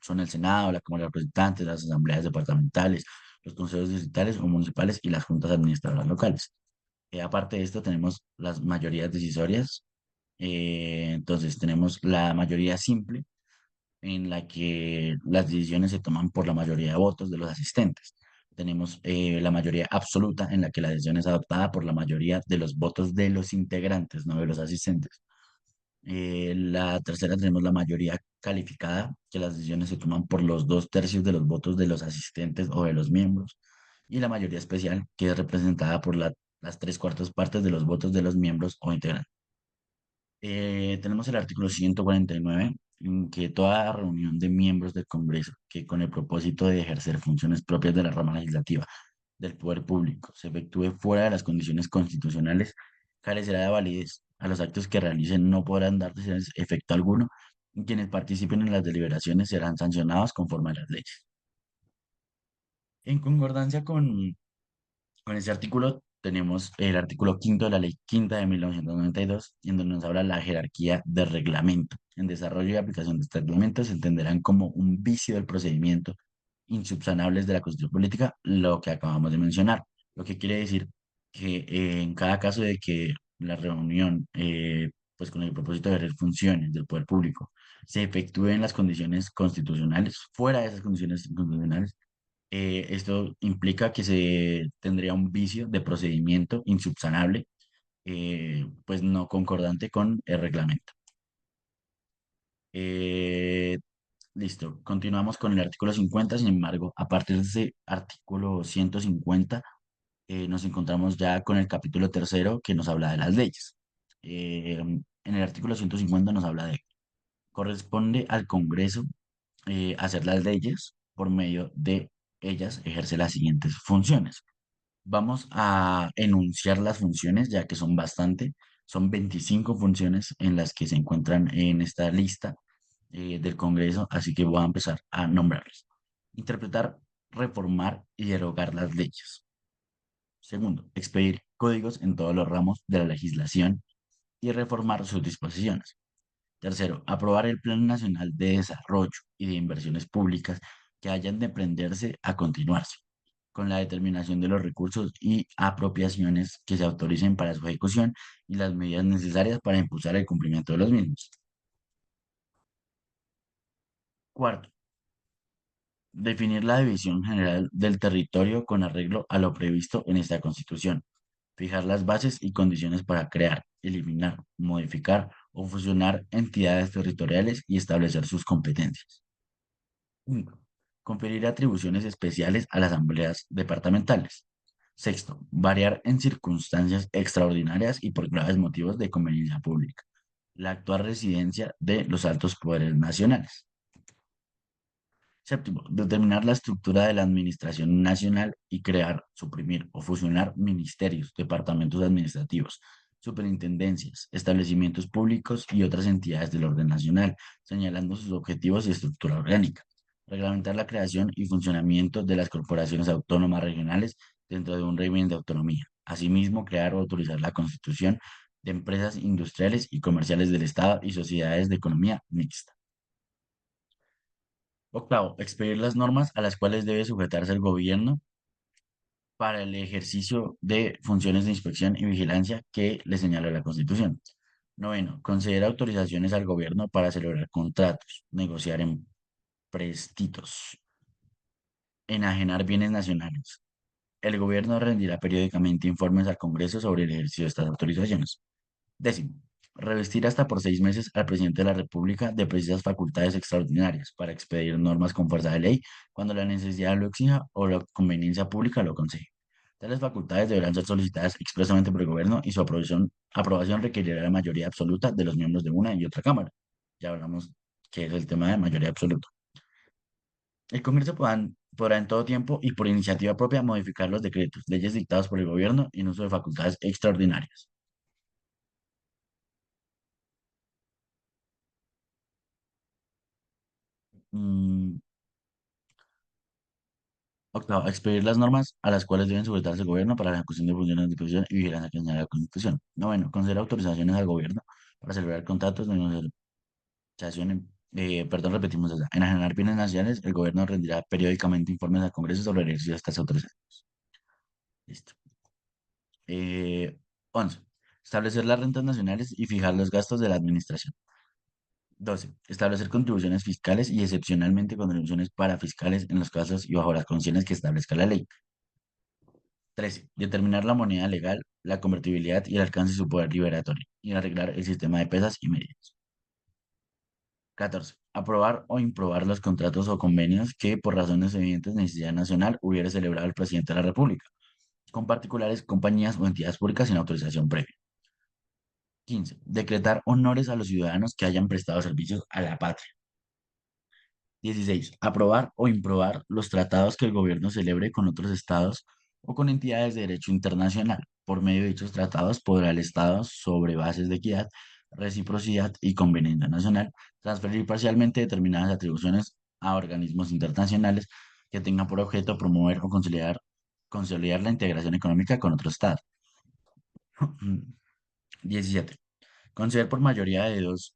son el Senado, la Cámara de Representantes, las asambleas departamentales, los consejos distritales o municipales y las juntas administradoras locales. Aparte de esto, tenemos las mayorías decisorias. Entonces tenemos la mayoría simple, en la que las decisiones se toman por la mayoría de votos de los asistentes. Tenemos la mayoría absoluta, en la que la decisión es adoptada por la mayoría de los votos de los integrantes, no de los asistentes. La tercera tenemos la mayoría calificada, que las decisiones se toman por los 2/3 de los votos de los asistentes o de los miembros. Y la mayoría especial, que es representada por las 3/4 partes de los votos de los miembros o integrantes. Tenemos el artículo 149, en que toda reunión de miembros del Congreso que con el propósito de ejercer funciones propias de la rama legislativa del poder público se efectúe fuera de las condiciones constitucionales, carecerá de validez. A los actos que realicen no podrán darse efecto alguno y quienes participen en las deliberaciones serán sancionados conforme a las leyes. En concordancia con ese artículo tenemos el artículo quinto de la Ley Quinta de 1992, en donde nos habla la jerarquía del reglamento. En desarrollo y aplicación de este reglamento se entenderán como un vicio del procedimiento insubsanables de la Constitución Política, lo que acabamos de mencionar. Lo que quiere decir que en cada caso de que la reunión, pues con el propósito de ejercer funciones del poder público, se efectúe en las condiciones constitucionales, fuera de esas condiciones constitucionales, esto implica que se tendría un vicio de procedimiento insubsanable, pues no concordante con el reglamento. Eh, Listo, continuamos con el artículo 50. Sin embargo, a partir de ese artículo 150, nos encontramos ya con el capítulo tercero que nos habla de las leyes. En el artículo 150 nos habla de: corresponde al Congreso hacer las leyes. Por medio de ellas ejerce las siguientes funciones. Vamos a enunciar las funciones, ya que son bastante. Son 25 funciones en las que se encuentran en esta lista del Congreso, así que voy a empezar a nombrarlas. Interpretar, reformar y derogar las leyes. Segundo, expedir códigos en todos los ramos de la legislación y reformar sus disposiciones. Tercero, aprobar el Plan Nacional de Desarrollo y de Inversiones Públicas que hayan de prenderse a continuarse, con la determinación de los recursos y apropiaciones que se autoricen para su ejecución y las medidas necesarias para impulsar el cumplimiento de los mismos. Cuarto, definir la división general del territorio con arreglo a lo previsto en esta Constitución. Fijar las bases y condiciones para crear, eliminar, modificar o fusionar entidades territoriales y establecer sus competencias. 5. Conferir atribuciones especiales a las asambleas departamentales. Sexto, variar en circunstancias extraordinarias y por graves motivos de conveniencia pública la actual residencia de los altos poderes nacionales. Séptimo, determinar la estructura de la administración nacional y crear, suprimir o fusionar ministerios, departamentos administrativos, superintendencias, establecimientos públicos y otras entidades del orden nacional, señalando sus objetivos y estructura orgánica. Reglamentar la creación y funcionamiento de las corporaciones autónomas regionales dentro de un régimen de autonomía. Asimismo, crear o autorizar la constitución de empresas industriales y comerciales del Estado y sociedades de economía mixta. Octavo, expedir las normas a las cuales debe sujetarse el gobierno para el ejercicio de funciones de inspección y vigilancia que le señala la Constitución. Noveno, conceder autorizaciones al gobierno para celebrar contratos, negociar empréstitos, enajenar bienes nacionales. El gobierno rendirá periódicamente informes al Congreso sobre el ejercicio de estas autorizaciones. Décimo, revestir hasta por 6 meses al presidente de la República de precisas facultades extraordinarias para expedir normas con fuerza de ley cuando la necesidad lo exija o la conveniencia pública lo aconseje. Tales facultades deberán ser solicitadas expresamente por el gobierno y su aprobación requerirá la mayoría absoluta de los miembros de una y otra cámara. Ya hablamos que es el tema de mayoría absoluta. El Congreso podrá en todo tiempo y por iniciativa propia modificar los decretos, leyes dictados por el gobierno en uso de facultades extraordinarias. Mm, Octavo, expedir las normas a las cuales deben sujetarse el gobierno para la ejecución de funciones de disposición y vigilancia que señala la Constitución. Noveno, conceder autorizaciones al gobierno para celebrar contratos de negociación. Perdón, repetimos esa. En enajenar bienes nacionales, el gobierno rendirá periódicamente informes al Congreso sobre el ejercicio de estas autorizaciones. Listo. 11. Establecer las rentas nacionales y fijar los gastos de la administración. 12. Establecer contribuciones fiscales y excepcionalmente contribuciones parafiscales en los casos y bajo las condiciones que establezca la ley. 13. Determinar la moneda legal, la convertibilidad y el alcance de su poder liberatorio y arreglar el sistema de pesas y medidas. 14. Aprobar o improbar los contratos o convenios que, por razones evidentes de necesidad nacional, hubiera celebrado el presidente de la República, con particulares, compañías o entidades públicas sin autorización previa. 15. Decretar honores a los ciudadanos que hayan prestado servicios a la patria. 16. Aprobar o improbar los tratados que el gobierno celebre con otros estados o con entidades de derecho internacional. Por medio de dichos tratados podrá el Estado, sobre bases de equidad, reciprocidad y conveniencia nacional, transferir parcialmente determinadas atribuciones a organismos internacionales que tengan por objeto promover o consolidar la integración económica con otros estados. 17. Conceder por mayoría de los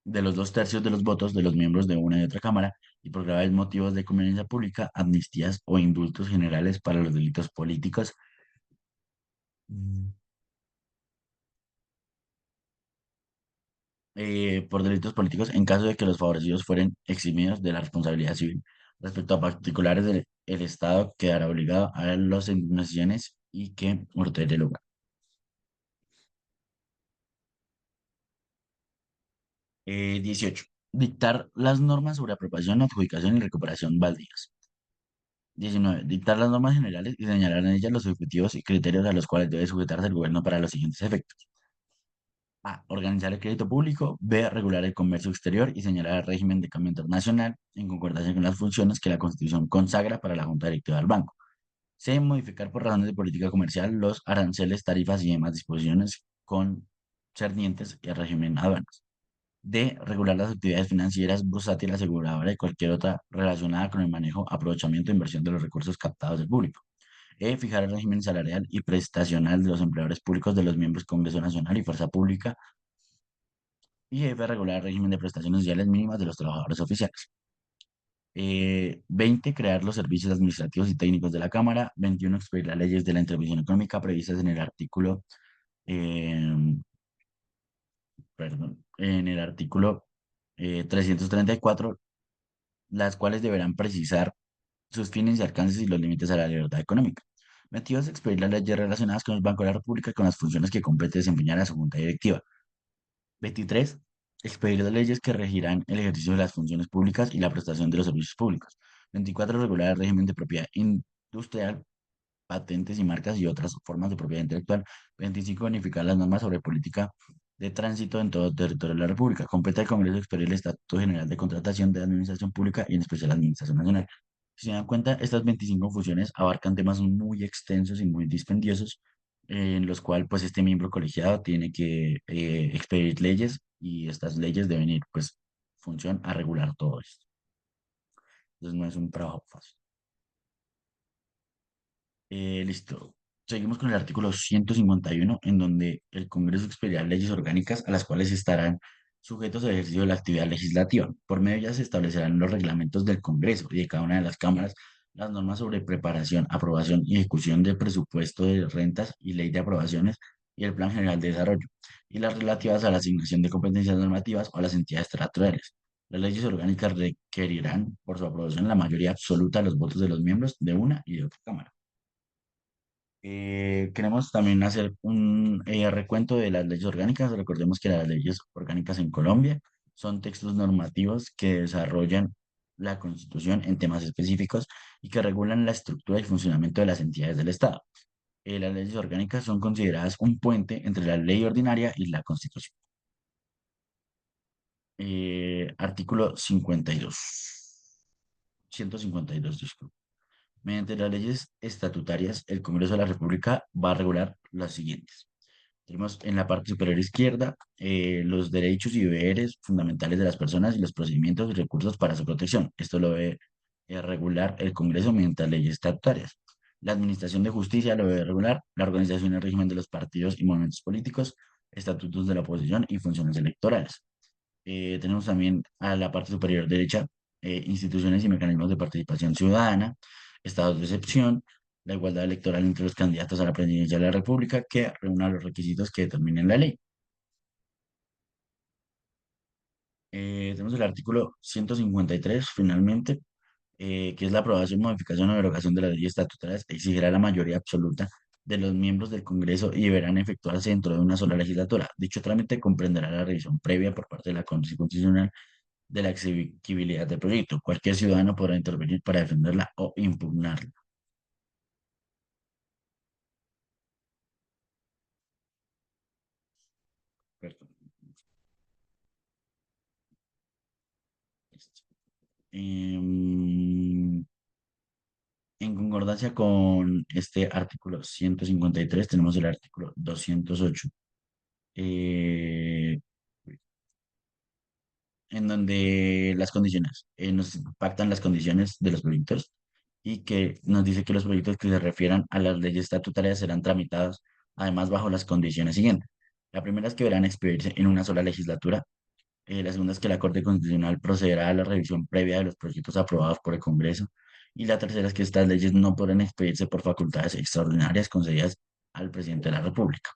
2/3 de los votos de los miembros de una y otra Cámara y por graves motivos de conveniencia pública, amnistías o indultos generales para los delitos políticos, mm, por delitos políticos en caso de que los favorecidos fueren eximidos de la responsabilidad civil. Respecto a particulares, el Estado quedará obligado a las indemnizaciones y que ordene el lugar. 18. Dictar las normas sobre apropiación, adjudicación y recuperación baldías. 19. Dictar las normas generales y señalar en ellas los objetivos y criterios a los cuales debe sujetarse el gobierno para los siguientes efectos. A. Organizar el crédito público. B. Regular el comercio exterior y señalar el régimen de cambio internacional en concordancia con las funciones que la Constitución consagra para la Junta Directiva del Banco. C. Modificar por razones de política comercial los aranceles, tarifas y demás disposiciones concernientes al régimen aduanas. D. Regular las actividades financieras, bursátil, aseguradora y cualquier otra relacionada con el manejo, aprovechamiento e inversión de los recursos captados del público. E. Fijar el régimen salarial y prestacional de los empleadores públicos de los miembros Congreso Nacional y Fuerza Pública. Y F. Regular el régimen de prestaciones sociales mínimas de los trabajadores oficiales. 20. Crear los servicios administrativos y técnicos de la Cámara. 21. Expedir las leyes de la intervención económica previstas en el artículo, eh, perdón, en el artículo 334, las cuales deberán precisar sus fines y alcances y los límites a la libertad económica. 22. Expedir las leyes relacionadas con el Banco de la República y con las funciones que compete desempeñar a su junta directiva. 23. Expedir las leyes que regirán el ejercicio de las funciones públicas y la prestación de los servicios públicos. 24. Regular el régimen de propiedad industrial, patentes y marcas y otras formas de propiedad intelectual. 25. Unificar las normas sobre política de tránsito en todo el territorio de la República. Compete al Congreso expedir el Estatuto General de Contratación de la Administración Pública y en especial la Administración Nacional. Si se dan cuenta, estas 25 funciones abarcan temas muy extensos y muy dispendiosos, en los cuales pues este miembro colegiado tiene que expedir leyes y estas leyes deben ir pues función a regular todo esto. Entonces no es un trabajo fácil. Listo. Seguimos con el artículo 151, en donde el Congreso expedirá leyes orgánicas a las cuales estarán sujetos al ejercicio de la actividad legislativa. Por medio de ellas se establecerán los reglamentos del Congreso y de cada una de las cámaras, las normas sobre preparación, aprobación y ejecución del presupuesto de rentas y ley de aprobaciones y el Plan General de Desarrollo, y las relativas a la asignación de competencias normativas o a las entidades territoriales. Las leyes orgánicas requerirán por su aprobación la mayoría absoluta de los votos de los miembros de una y de otra cámara. Queremos también hacer un recuento de las leyes orgánicas. Recordemos que las leyes orgánicas en Colombia son textos normativos que desarrollan la Constitución en temas específicos y que regulan la estructura y funcionamiento de las entidades del Estado. Las leyes orgánicas son consideradas un puente entre la ley ordinaria y la Constitución. Artículo 52. 152, disculpe. Mediante las leyes estatutarias, el Congreso de la República va a regular las siguientes. Tenemos en la parte superior izquierda los derechos y deberes fundamentales de las personas y los procedimientos y recursos para su protección. Esto lo debe regular el Congreso mediante leyes estatutarias. La administración de justicia lo debe regular la organización y el régimen de los partidos y movimientos políticos, estatutos de la oposición y funciones electorales. Tenemos también a la parte superior derecha instituciones y mecanismos de participación ciudadana, estados de excepción, la igualdad electoral entre los candidatos a la presidencia de la República que reúna los requisitos que determinen la ley. Tenemos el artículo 153, finalmente, que es la aprobación, modificación o derogación de las leyes estatutarias, exigirá la mayoría absoluta de los miembros del Congreso y deberán efectuarse dentro de una sola legislatura. Dicho trámite comprenderá la revisión previa por parte de la Corte Constitucional de la exigibilidad del proyecto. Cualquier ciudadano podrá intervenir para defenderla o impugnarla. Perdón. Em, en concordancia con este artículo 153 tenemos el artículo 208, eh, en donde las condiciones, nos impactan las condiciones de los proyectos y que nos dice que los proyectos que se refieran a las leyes estatutarias serán tramitados además bajo las condiciones siguientes. La primera es que deberán expedirse en una sola legislatura. La segunda es que la Corte Constitucional procederá a la revisión previa de los proyectos aprobados por el Congreso. Y la tercera es que estas leyes no podrán expedirse por facultades extraordinarias concedidas al presidente de la República.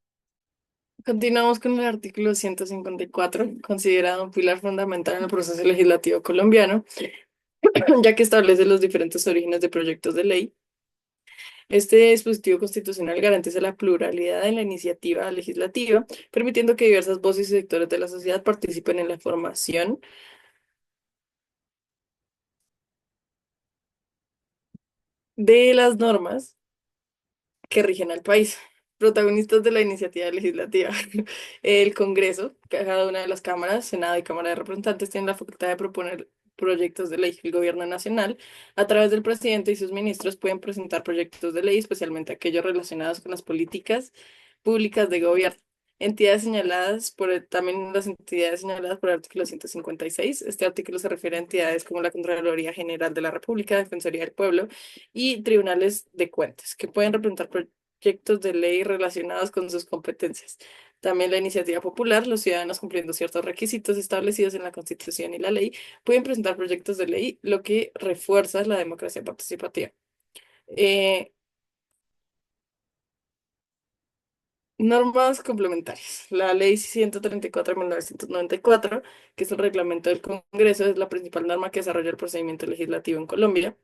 Continuamos con el artículo 154, considerado un pilar fundamental en el proceso legislativo colombiano, ya que establece los diferentes orígenes de proyectos de ley. Este dispositivo constitucional garantiza la pluralidad en la iniciativa legislativa, permitiendo que diversas voces y sectores de la sociedad participen en la formación de las normas que rigen al país. Protagonistas de la iniciativa legislativa. El Congreso, cada una de las cámaras, Senado y Cámara de Representantes, tienen la facultad de proponer proyectos de ley. El Gobierno Nacional, a través del presidente y sus ministros, pueden presentar proyectos de ley, especialmente aquellos relacionados con las políticas públicas de gobierno. Entidades señaladas también las entidades señaladas por el artículo 156. Este artículo se refiere a entidades como la Contraloría General de la República, Defensoría del Pueblo y tribunales de cuentas, que pueden representar proyectos de ley relacionados con sus competencias. También la iniciativa popular, los ciudadanos cumpliendo ciertos requisitos establecidos en la Constitución y la ley, pueden presentar proyectos de ley, lo que refuerza la democracia participativa. Eh, Normas complementarias. La Ley 134 de 1994, que es el reglamento del Congreso, es la principal norma que desarrolla el procedimiento legislativo en Colombia,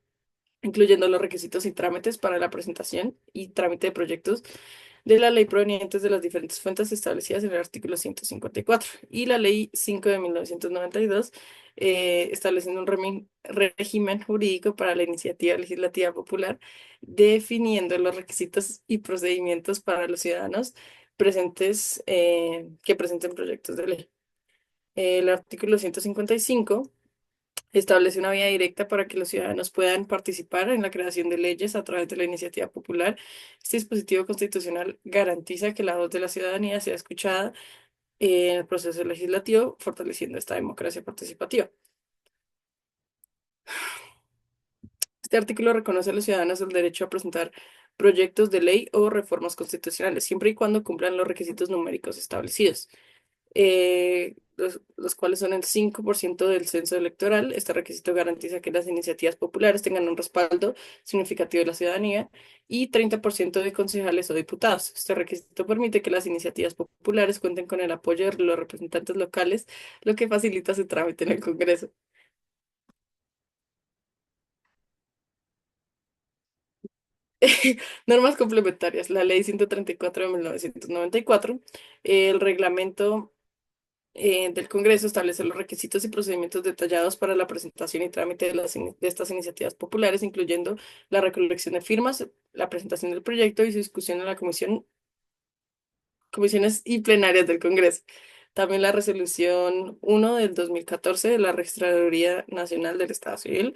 incluyendo los requisitos y trámites para la presentación y trámite de proyectos de la ley provenientes de las diferentes fuentes establecidas en el artículo 154 y la ley 5 de 1992, estableciendo un régimen jurídico para la iniciativa legislativa popular, definiendo los requisitos y procedimientos para los ciudadanos presentes, que presenten proyectos de ley. El artículo 155 establece una vía directa para que los ciudadanos puedan participar en la creación de leyes a través de la iniciativa popular. Este dispositivo constitucional garantiza que la voz de la ciudadanía sea escuchada en el proceso legislativo, fortaleciendo esta democracia participativa. Este artículo reconoce a los ciudadanos el derecho a presentar proyectos de ley o reformas constitucionales, siempre y cuando cumplan los requisitos numéricos establecidos, los cuales son el 5% del censo electoral. Este requisito garantiza que las iniciativas populares tengan un respaldo significativo de la ciudadanía y 30% de concejales o diputados. Este requisito permite que las iniciativas populares cuenten con el apoyo de los representantes locales, lo que facilita su trámite en el Congreso. Normas complementarias. La Ley 134 de 1994, el reglamento del Congreso establece los requisitos y procedimientos detallados para la presentación y trámite de estas iniciativas populares, incluyendo la recolección de firmas, la presentación del proyecto y su discusión en la comisiones y plenarias del Congreso. También la resolución 1 del 2014 de la Registraduría Nacional del Estado Civil,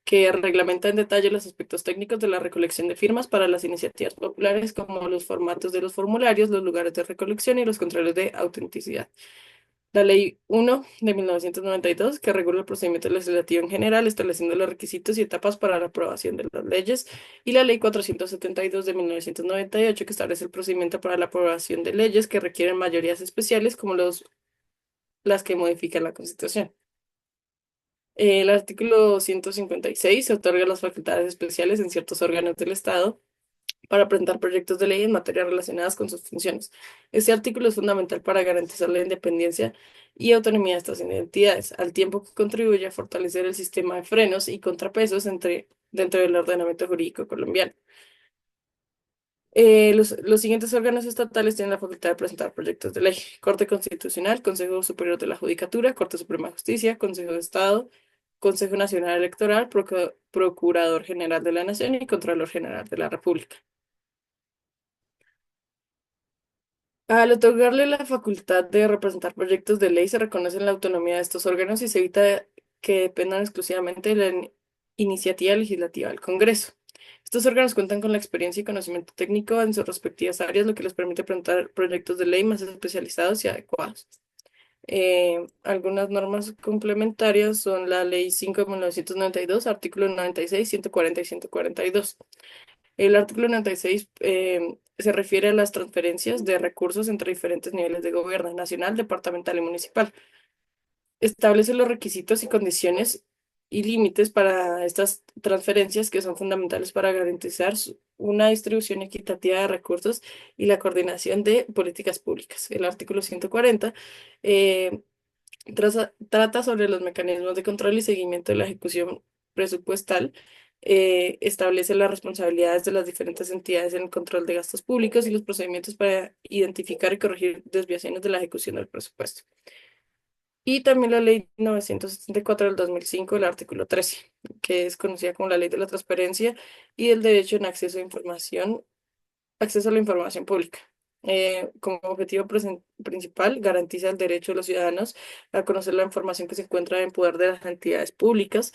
que reglamenta en detalle los aspectos técnicos de la recolección de firmas para las iniciativas populares, como los formatos de los formularios, los lugares de recolección y los controles de autenticidad. La Ley 1 de 1992, que regula el procedimiento legislativo en general, estableciendo los requisitos y etapas para la aprobación de las leyes. Y la Ley 472 de 1998, que establece el procedimiento para la aprobación de leyes que requieren mayorías especiales, como las que modifican la Constitución. El artículo 156 se otorga las facultades especiales en ciertos órganos del Estado para presentar proyectos de ley en materias relacionadas con sus funciones. Este artículo es fundamental para garantizar la independencia y autonomía de estas entidades, al tiempo que contribuye a fortalecer el sistema de frenos y contrapesos dentro del ordenamiento jurídico colombiano. Los siguientes órganos estatales tienen la facultad de presentar proyectos de ley: Corte Constitucional, Consejo Superior de la Judicatura, Corte Suprema de Justicia, Consejo de Estado, Consejo Nacional Electoral, Procurador General de la Nación y Contralor General de la República. Al otorgarle la facultad de representar proyectos de ley, se reconoce la autonomía de estos órganos y se evita que dependan exclusivamente de la iniciativa legislativa del Congreso. Estos órganos cuentan con la experiencia y conocimiento técnico en sus respectivas áreas, lo que les permite presentar proyectos de ley más especializados y adecuados. Algunas normas complementarias son la Ley 5 de 1992, artículos 96, 140 y 142. El artículo 96 se refiere a las transferencias de recursos entre diferentes niveles de gobierno, nacional, departamental y municipal. Establece los requisitos y condiciones y límites para estas transferencias que son fundamentales para garantizar una distribución equitativa de recursos y la coordinación de políticas públicas. El artículo 140 eh, trata sobre los mecanismos de control y seguimiento de la ejecución presupuestal. Establece las responsabilidades de las diferentes entidades en el control de gastos públicos y los procedimientos para identificar y corregir desviaciones de la ejecución del presupuesto. Y también la Ley 974 del 2005, el artículo 13, que es conocida como la Ley de la Transparencia y el Derecho en Acceso a Información, acceso a la información pública. Como objetivo principal, garantiza el derecho de los ciudadanos a conocer la información que se encuentra en poder de las entidades públicas.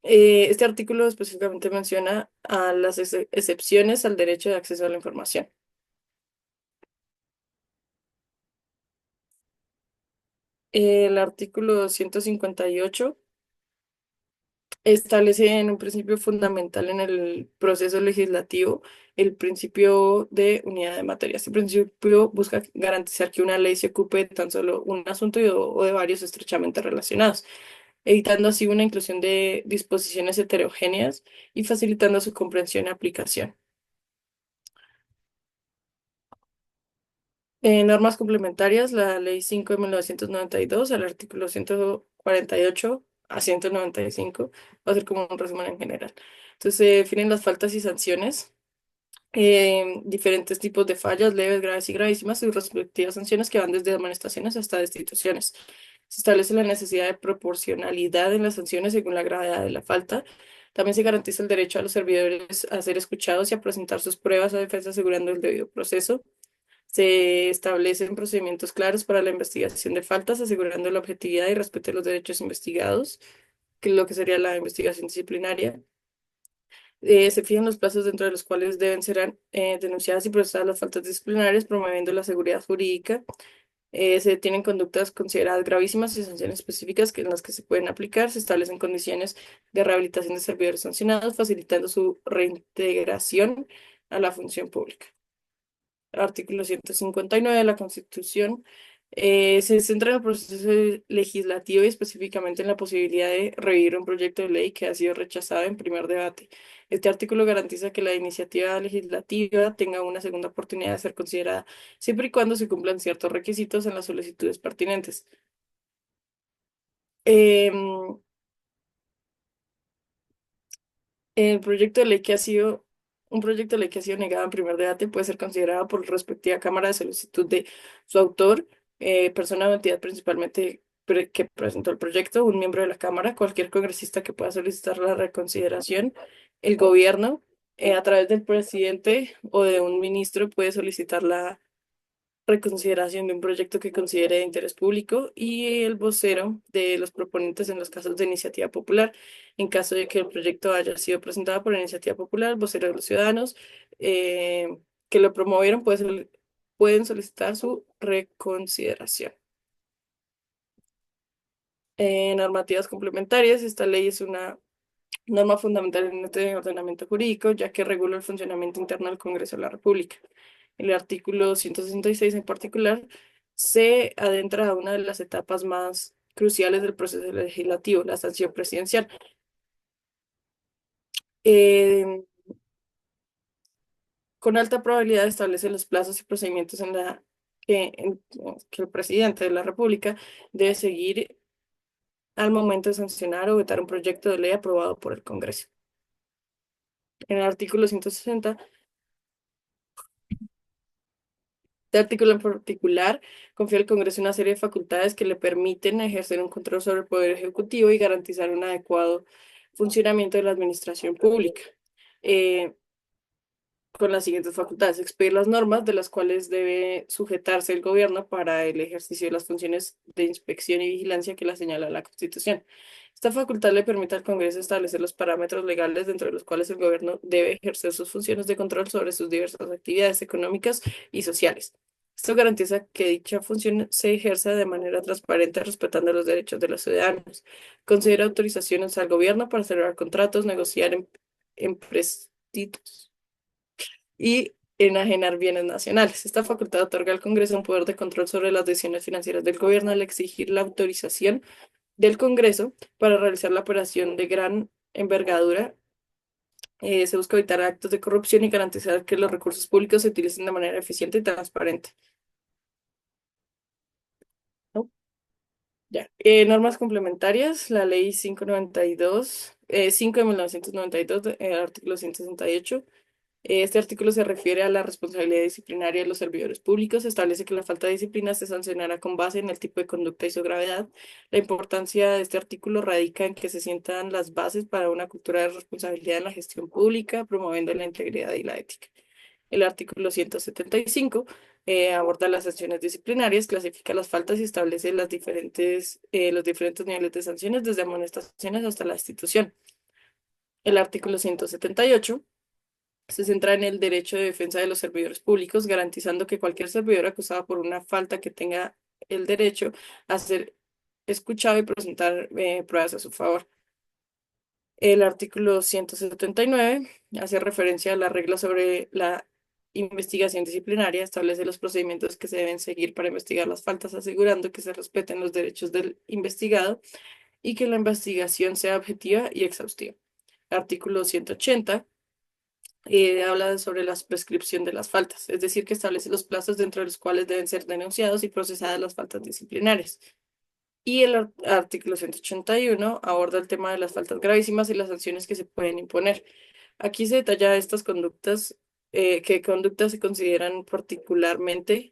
Este artículo específicamente menciona a las excepciones al derecho de acceso a la información. El artículo 158 establece en un principio fundamental en el proceso legislativo el principio de unidad de materia. Este principio busca garantizar que una ley se ocupe de tan solo un asunto o de varios estrechamente relacionados, evitando así una inclusión de disposiciones heterogéneas y facilitando su comprensión y aplicación. Normas complementarias, la Ley 5 de 1992, el artículo 148 a 195, va a ser como un resumen en general. Entonces se definen las faltas y sanciones, diferentes tipos de fallas, leves, graves y gravísimas, sus respectivas sanciones que van desde amonestaciones hasta destituciones. Se establece la necesidad de proporcionalidad en las sanciones según la gravedad de la falta. También se garantiza el derecho a los servidores a ser escuchados y a presentar sus pruebas a defensa asegurando el debido proceso. Se establecen procedimientos claros para la investigación de faltas, asegurando la objetividad y respeto de los derechos investigados, que es lo que sería la investigación disciplinaria. Se fijan los plazos dentro de los cuales deben ser denunciadas y procesadas las faltas disciplinarias, promoviendo la seguridad jurídica. Se tienen conductas consideradas gravísimas y sanciones específicas en las que se pueden aplicar. Se establecen condiciones de rehabilitación de servidores sancionados, facilitando su reintegración a la función pública. Artículo 159 de la Constitución, se centra en el proceso legislativo y específicamente en la posibilidad de revivir un proyecto de ley que ha sido rechazado en primer debate. Este artículo garantiza que la iniciativa legislativa tenga una segunda oportunidad de ser considerada, siempre y cuando se cumplan ciertos requisitos en las solicitudes pertinentes. Em, El proyecto de ley que ha sido, un proyecto de ley que ha sido negado en primer debate puede ser considerado por la respectiva Cámara de solicitud de su autor, persona o entidad principalmente que presentó el proyecto, un miembro de la Cámara, cualquier congresista que pueda solicitar la reconsideración, el gobierno, a través del presidente o de un ministro puede solicitar la reconsideración de un proyecto que considere de interés público y el vocero de los proponentes en los casos de iniciativa popular. En caso de que el proyecto haya sido presentado por iniciativa popular, el vocero de los ciudadanos que lo promovieron pueden solicitar su reconsideración. Normativas complementarias. Esta ley es una norma fundamental en este ordenamiento jurídico, ya que regula el funcionamiento interno del Congreso de la República. El artículo 166 en particular se adentra a una de las etapas más cruciales del proceso legislativo, la sanción presidencial. Eh, con alta probabilidad establece los plazos y procedimientos que el presidente de la República debe seguir al momento de sancionar o vetar un proyecto de ley aprobado por el Congreso. En el artículo 160, este artículo en particular confía al Congreso una serie de facultades que le permiten ejercer un control sobre el Poder Ejecutivo y garantizar un adecuado funcionamiento de la administración pública. Eh, con las siguientes facultades: expedir las normas de las cuales debe sujetarse el gobierno para el ejercicio de las funciones de inspección y vigilancia que la señala la Constitución. Esta facultad le permite al Congreso establecer los parámetros legales dentro de los cuales el gobierno debe ejercer sus funciones de control sobre sus diversas actividades económicas y sociales. Esto garantiza que dicha función se ejerza de manera transparente, respetando los derechos de los ciudadanos. Considera autorizaciones al gobierno para celebrar contratos, negociar empréstitos y enajenar bienes nacionales. Esta facultad otorga al Congreso un poder de control sobre las decisiones financieras del gobierno al exigir la autorización del Congreso para realizar la operación de gran envergadura. Se busca evitar actos de corrupción y garantizar que los recursos públicos se utilicen de manera eficiente y transparente. ¿No? Ya. Normas complementarias, la ley 592, 5 de 1992, el artículo 168. Este artículo se refiere a la responsabilidad disciplinaria de los servidores públicos. Establece que la falta de disciplina se sancionará con base en el tipo de conducta y su gravedad. La importancia de este artículo radica en que se sientan las bases para una cultura de responsabilidad en la gestión pública, promoviendo la integridad y la ética. El artículo 175 aborda las sanciones disciplinarias, clasifica las faltas y establece los diferentes niveles de sanciones, desde amonestaciones hasta la destitución. El artículo 178 se centra en el derecho de defensa de los servidores públicos, garantizando que cualquier servidor acusado por una falta que tenga el derecho a ser escuchado y presentar pruebas a su favor. El artículo 179 hace referencia a la regla sobre la investigación disciplinaria, establece los procedimientos que se deben seguir para investigar las faltas, asegurando que se respeten los derechos del investigado y que la investigación sea objetiva y exhaustiva. Artículo 180 habla sobre la prescripción de las faltas, es decir, que establece los plazos dentro de los cuales deben ser denunciados y procesadas las faltas disciplinarias. Y el artículo 181 aborda el tema de las faltas gravísimas y las sanciones que se pueden imponer. Aquí se detalla estas conductas, qué conductas se consideran particularmente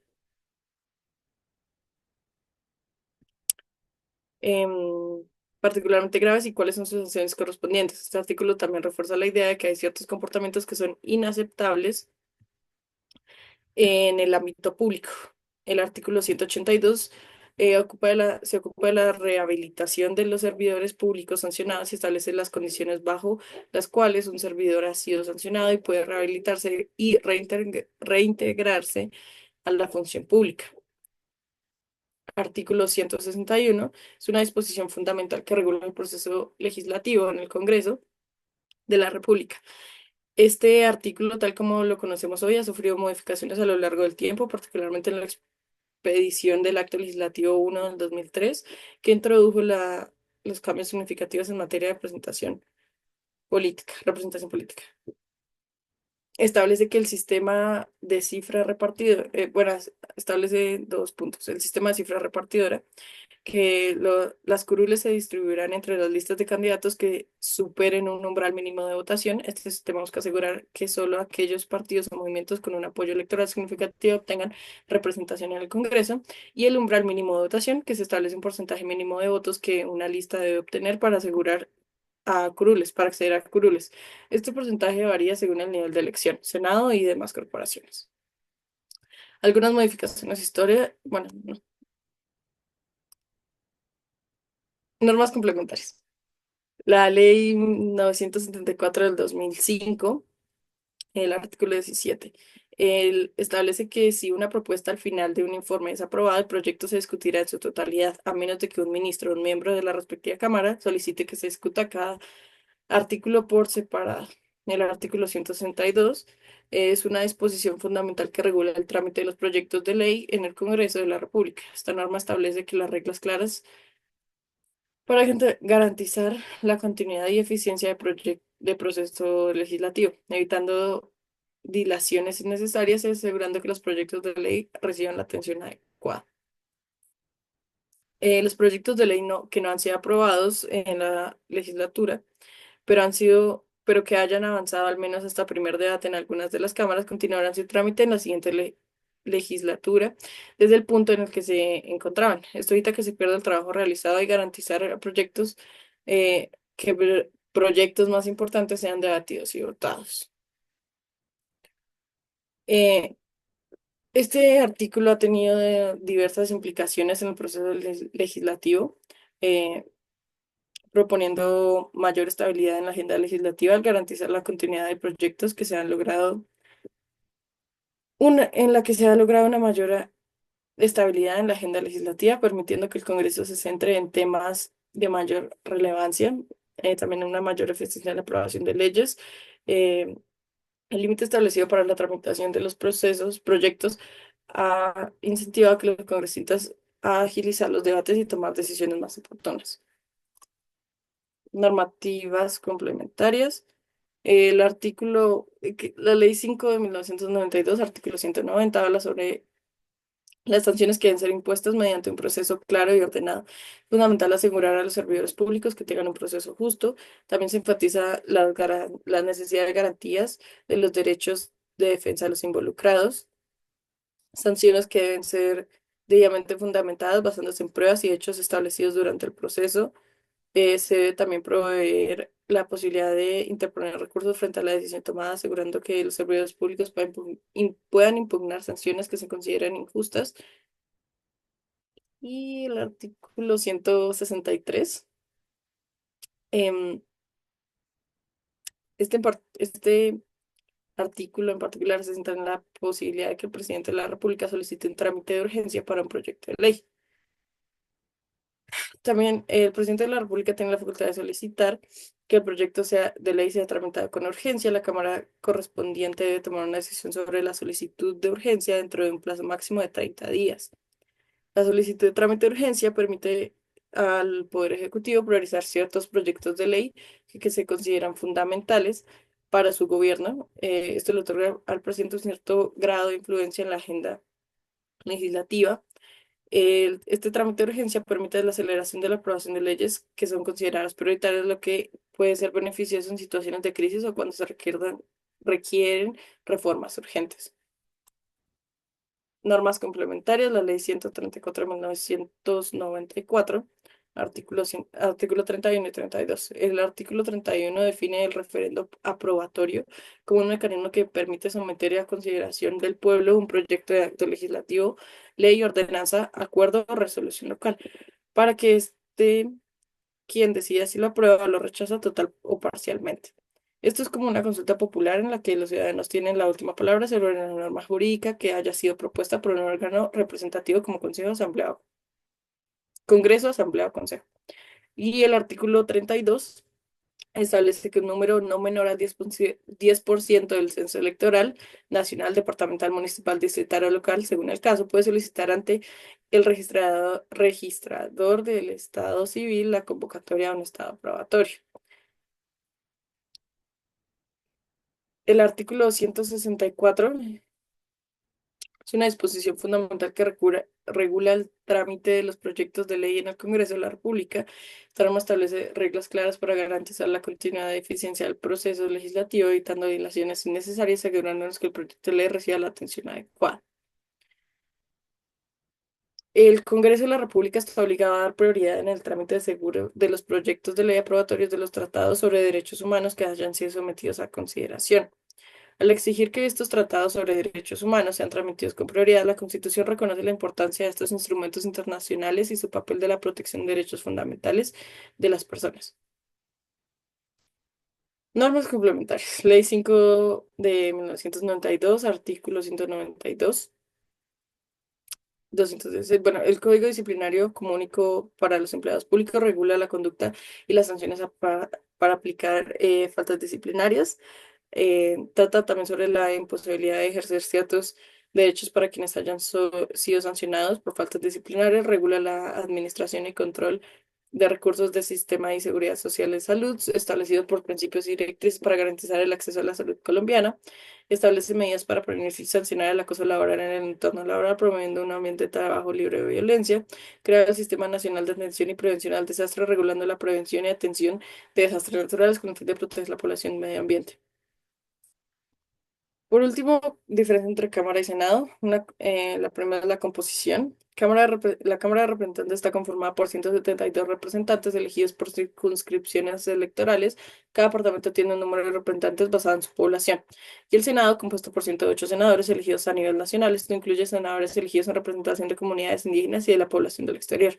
graves y cuáles son sus sanciones correspondientes. Este artículo también refuerza la idea de que hay ciertos comportamientos que son inaceptables en el ámbito público. El artículo 182 se ocupa de la rehabilitación de los servidores públicos sancionados y establece las condiciones bajo las cuales un servidor ha sido sancionado y puede rehabilitarse y reintegrarse a la función pública. Artículo 161 es una disposición fundamental que regula el proceso legislativo en el Congreso de la República. Este artículo, tal como lo conocemos hoy, ha sufrido modificaciones a lo largo del tiempo, particularmente en la expedición del Acto Legislativo 1 del 2003, que introdujo los cambios significativos en materia de representación política. Establece que el sistema de cifra repartidora, establece dos puntos. El sistema de cifra repartidora, que las curules se distribuirán entre las listas de candidatos que superen un umbral mínimo de votación. Este sistema busca asegurar que solo aquellos partidos o movimientos con un apoyo electoral significativo obtengan representación en el Congreso, y el umbral mínimo de votación, que se establece un porcentaje mínimo de votos que una lista debe obtener para acceder a curules. Este porcentaje varía según el nivel de elección, Senado y demás corporaciones. Algunas modificaciones normas complementarias. La ley 974 del 2005, el artículo 17, establece que si una propuesta al final de un informe es aprobada, el proyecto se discutirá en su totalidad, a menos de que un ministro o un miembro de la respectiva Cámara solicite que se discuta cada artículo por separado. El artículo 162 es una disposición fundamental que regula el trámite de los proyectos de ley en el Congreso de la República. Esta norma establece que las reglas claras para garantizar la continuidad y eficiencia de proceso legislativo, evitando dilaciones innecesarias y asegurando que los proyectos de ley reciban la atención adecuada. Los proyectos de ley que no han sido aprobados en la legislatura, pero que hayan avanzado al menos hasta primer debate en algunas de las cámaras, continuarán su trámite en la siguiente legislatura, desde el punto en el que se encontraban. Esto evita que se pierda el trabajo realizado y garantizar proyectos más importantes sean debatidos y votados. Eh, Este artículo ha tenido diversas implicaciones en el proceso legislativo, eh, proponiendo mayor estabilidad en la agenda legislativa al garantizar la continuidad de proyectos que se han logrado, en la que se ha logrado una mayor estabilidad en la agenda legislativa, permitiendo que el Congreso se centre en temas de mayor relevancia, también una mayor eficiencia en la aprobación de leyes. eh, el límite establecido para la tramitación de los proyectos, ha incentivado a que los congresistas a agilizar los debates y tomar decisiones más oportunas. Normativas complementarias. La Ley 5 de 1992, artículo 190, habla sobre las sanciones que deben ser impuestas mediante un proceso claro y ordenado. Es fundamental asegurar a los servidores públicos que tengan un proceso justo. También se enfatiza la necesidad de garantías de los derechos de defensa de los involucrados. Sanciones que deben ser debidamente fundamentadas, basándose en pruebas y hechos establecidos durante el proceso. Se debe también proveer la posibilidad de interponer recursos frente a la decisión tomada, asegurando que los servidores públicos puedan impugnar sanciones que se consideren injustas. Y el artículo 163. em, este artículo en particular se centra en la posibilidad de que el presidente de la República solicite un trámite de urgencia para un proyecto de ley. También el presidente de la República tiene la facultad de solicitar que el proyecto de ley sea tramitado con urgencia. La Cámara correspondiente debe tomar una decisión sobre la solicitud de urgencia dentro de un plazo máximo de 30 días. La solicitud de trámite de urgencia permite al Poder Ejecutivo priorizar ciertos proyectos de ley que se consideran fundamentales para su gobierno. Esto le otorga al presidente un cierto grado de influencia en la agenda legislativa. Este trámite de urgencia permite la aceleración de la aprobación de leyes que son consideradas prioritarias, lo que puede ser beneficioso en situaciones de crisis o cuando requieren reformas urgentes. Normas complementarias, la Ley 134 de 1994, artículo 31 y 32. El artículo 31 define el referendo aprobatorio como un mecanismo que permite someter a consideración del pueblo un proyecto de acto legislativo, ley, ordenanza, acuerdo o resolución local, para que quien decida si lo aprueba o lo rechaza total o parcialmente. Esto es como una consulta popular en la que los ciudadanos tienen la última palabra sobre una norma jurídica que haya sido propuesta por un órgano representativo como Consejo, Asamblea, Congreso, Asamblea o Consejo. Y el artículo 32 establece que un número no menor al 10% del censo electoral nacional, departamental, municipal, distrital o local, según el caso, puede solicitar ante el registrador del Estado civil la convocatoria a un estado aprobatorio. El artículo 164 es una disposición fundamental que regula el trámite de los proyectos de ley en el Congreso de la República. Esta norma establece reglas claras para garantizar la continuidad y eficiencia del proceso legislativo, evitando dilaciones innecesarias y asegurándonos que el proyecto de ley reciba la atención adecuada. El Congreso de la República está obligado a dar prioridad en el trámite de seguro de los proyectos de ley aprobatorios de los tratados sobre derechos humanos que hayan sido sometidos a consideración. Al exigir que estos tratados sobre derechos humanos sean tramitados con prioridad, la Constitución reconoce la importancia de estos instrumentos internacionales y su papel de la protección de derechos fundamentales de las personas. Normas complementarias. Ley 5 de 1992, artículo 192. 216. Bueno, el Código Disciplinario Comúnico para los Empleados Públicos regula la conducta y las sanciones para aplicar faltas disciplinarias. Trata también sobre la imposibilidad de ejercer ciertos derechos para quienes hayan sido sancionados por faltas disciplinarias. Regula la administración y control de recursos del sistema y seguridad social de salud, establecidos por principios y directrices para garantizar el acceso a la salud colombiana. Establece medidas para prevenir y sancionar el acoso laboral en el entorno laboral, promoviendo un ambiente de trabajo libre de violencia. Crea el Sistema Nacional de Atención y Prevención al Desastre, regulando la prevención y atención de desastres naturales con el fin de proteger la población y el medio ambiente. Por último, diferencia entre Cámara y Senado. La primera es la composición. La Cámara de Representantes está conformada por 172 representantes elegidos por circunscripciones electorales. Cada departamento tiene un número de representantes basado en su población. Y el Senado, compuesto por 108 senadores elegidos a nivel nacional. Esto incluye senadores elegidos en representación de comunidades indígenas y de la población del exterior.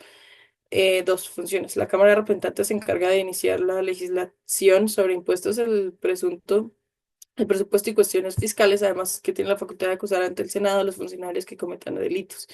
Dos funciones. La Cámara de Representantes se encarga de iniciar la legislación sobre impuestos, el presupuesto y cuestiones fiscales, además que tiene la facultad de acusar ante el Senado a los funcionarios que cometan delitos.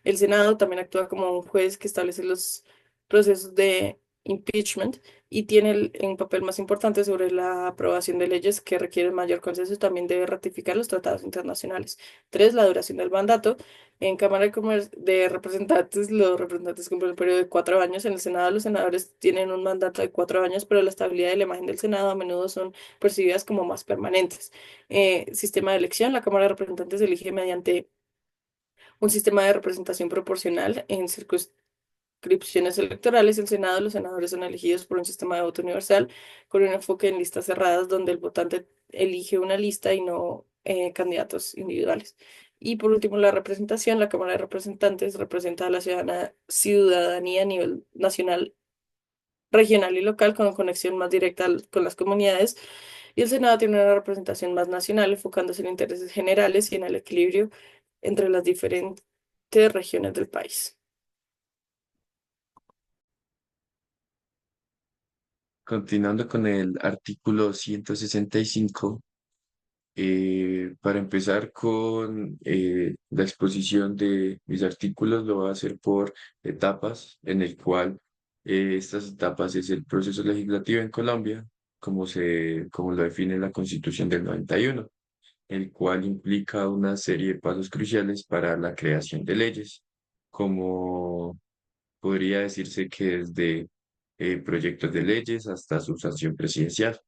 El Senado también actúa como un juez que establece los procesos de impeachment y tiene un papel más importante sobre la aprobación de leyes que requieren mayor consenso y también debe ratificar los tratados internacionales. Tres, la duración del mandato. En Cámara de Representantes, los representantes cumplen un periodo de 4 años. En el Senado, los senadores tienen un mandato de 4 años, pero la estabilidad y la imagen del Senado a menudo son percibidas como más permanentes. Sistema de elección. La Cámara de Representantes elige mediante un sistema de representación proporcional en circunscripciones electorales. El Senado, los senadores son elegidos por un sistema de voto universal con un enfoque en listas cerradas donde el votante elige una lista y no candidatos individuales. Y por último, la representación. La Cámara de Representantes representa a la ciudadanía a nivel nacional, regional y local con conexión más directa con las comunidades. Y el Senado tiene una representación más nacional, enfocándose en intereses generales y en el equilibrio entre las diferentes regiones del país. Continuando con el artículo 165, para empezar con la exposición de mis artículos, lo voy a hacer por etapas, en el cual estas etapas es el proceso legislativo en Colombia, como lo define la Constitución del 91, el cual implica una serie de pasos cruciales para la creación de leyes, como podría decirse que desde proyectos de leyes hasta su sanción presidencial.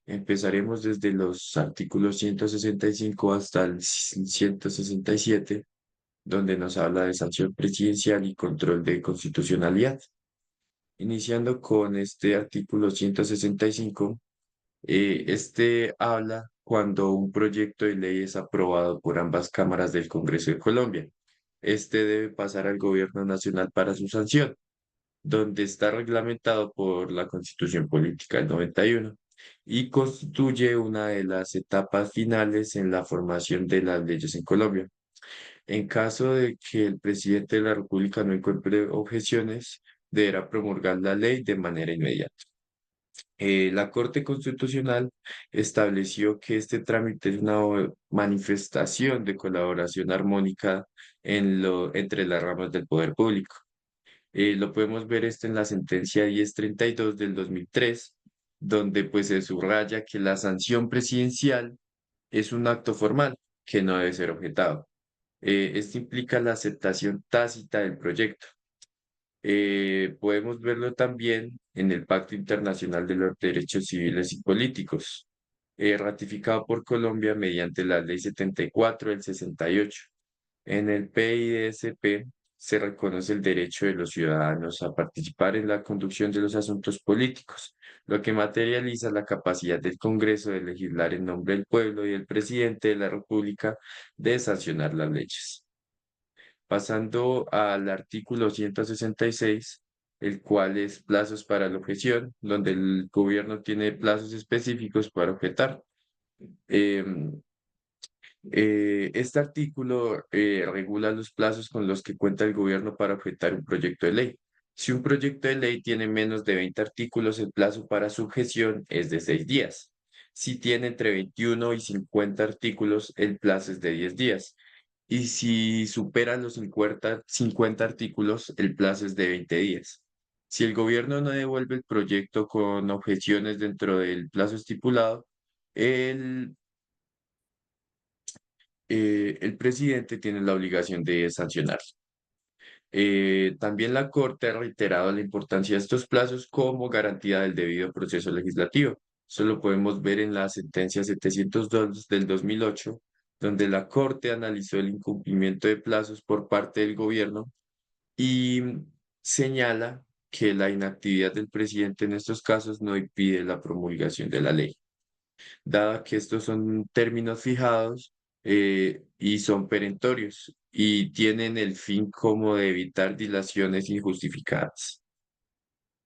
Empezaremos desde los artículos 165 hasta el 167, donde nos habla de sanción presidencial y control de constitucionalidad. Iniciando con este artículo 165, este habla cuando un proyecto de ley es aprobado por ambas cámaras del Congreso de Colombia. Este debe pasar al Gobierno Nacional para su sanción, donde está reglamentado por la Constitución Política del 91 y constituye una de las etapas finales en la formación de las leyes en Colombia. En caso de que el presidente de la República no encuentre objeciones, deberá promulgar la ley de manera inmediata. La Corte Constitucional estableció que este trámite es una manifestación de colaboración armónica entre las ramas del poder público. Lo podemos ver esto en la sentencia 1032 del 2003, donde pues se subraya que la sanción presidencial es un acto formal que no debe ser objetado. Esto implica la aceptación tácita del proyecto. Podemos verlo también en el Pacto Internacional de los Derechos Civiles y Políticos, ratificado por Colombia mediante la Ley 74 del 68. En el PIDSP se reconoce el derecho de los ciudadanos a participar en la conducción de los asuntos políticos, lo que materializa la capacidad del Congreso de legislar en nombre del pueblo y del presidente de la República de sancionar las leyes. Pasando al artículo 166, el cual es plazos para la objeción, donde el gobierno tiene plazos específicos para objetar. Em, este artículo regula los plazos con los que cuenta el gobierno para objetar un proyecto de ley. Si un proyecto de ley tiene menos de 20 artículos, el plazo para su objeción es de 6 días. Si tiene entre 21 y 50 artículos, el plazo es de 10 días. Y si supera los 50 artículos, el plazo es de 20 días. Si el gobierno no devuelve el proyecto con objeciones dentro del plazo estipulado, el el presidente tiene la obligación de sancionar. También la Corte ha reiterado la importancia de estos plazos como garantía del debido proceso legislativo. Eso lo podemos ver en la sentencia 702 del 2008, donde la Corte analizó el incumplimiento de plazos por parte del gobierno y señala que la inactividad del presidente en estos casos no impide la promulgación de la ley, dada que estos son términos fijados y son perentorios y tienen el fin como de evitar dilaciones injustificadas.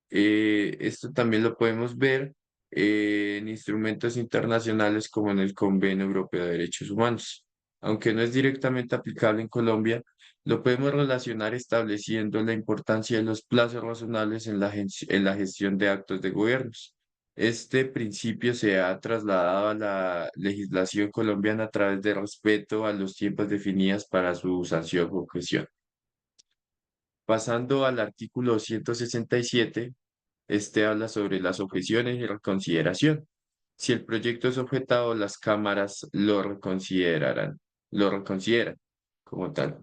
Esto también lo podemos ver en instrumentos internacionales como en el Convenio Europeo de Derechos Humanos. Aunque no es directamente aplicable en Colombia, lo podemos relacionar estableciendo la importancia de los plazos razonables en en la gestión de actos de gobiernos. Este principio se ha trasladado a la legislación colombiana a través de respeto a los tiempos definidos para su sanción o objeción. Pasando al artículo 167, este habla sobre las objeciones y reconsideración. Si el proyecto es objetado, las cámaras lo reconsideran como tal.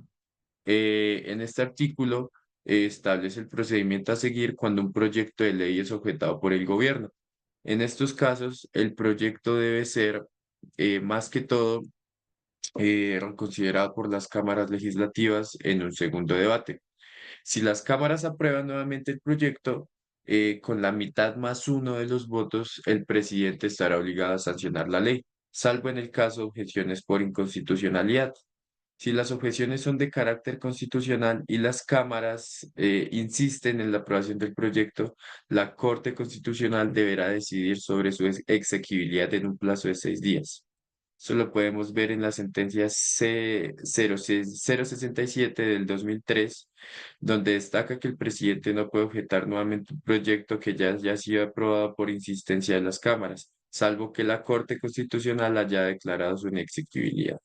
En este artículo establece el procedimiento a seguir cuando un proyecto de ley es objetado por el gobierno. En estos casos, el proyecto debe ser, más que todo, reconsiderado por las cámaras legislativas en un segundo debate. Si las cámaras aprueban nuevamente el proyecto, con la mitad más uno de los votos, el presidente estará obligado a sancionar la ley, salvo en el caso de objeciones por inconstitucionalidad. Si las objeciones son de carácter constitucional y las cámaras insisten en la aprobación del proyecto, la Corte Constitucional deberá decidir sobre su exequibilidad en un plazo de 6 días. Eso lo podemos ver en la sentencia C067 del 2003, donde destaca que el presidente no puede objetar nuevamente un proyecto que ya haya sido aprobado por insistencia de las cámaras, salvo que la Corte Constitucional haya declarado su inexequibilidad.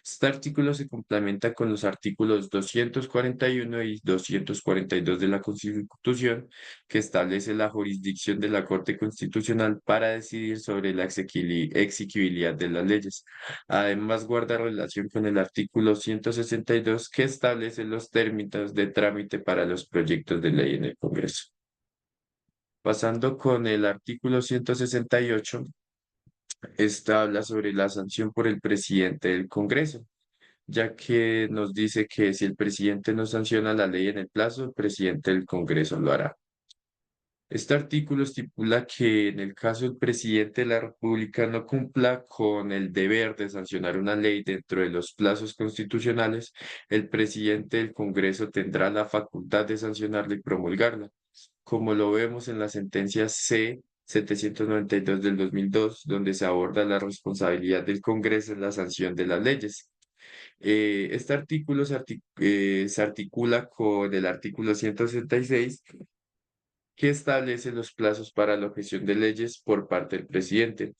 Este artículo se complementa con los artículos 241 y 242 de la Constitución, que establece la jurisdicción de la Corte Constitucional para decidir sobre la exequibilidad de las leyes. Además, guarda relación con el artículo 162, que establece los términos de trámite para los proyectos de ley en el Congreso. Pasando con el artículo 168, esta habla sobre la sanción por el presidente del Congreso, ya que nos dice que si el presidente no sanciona la ley en el plazo, el presidente del Congreso lo hará. Este artículo estipula que en el caso del presidente de la República no cumpla con el deber de sancionar una ley dentro de los plazos constitucionales, el presidente del Congreso tendrá la facultad de sancionarla y promulgarla, como lo vemos en la sentencia C-792 del 2002, donde se aborda la responsabilidad del Congreso en la sanción de las leyes. Este artículo se articula con el artículo 166, que establece los plazos para la objeción de leyes por parte del presidente,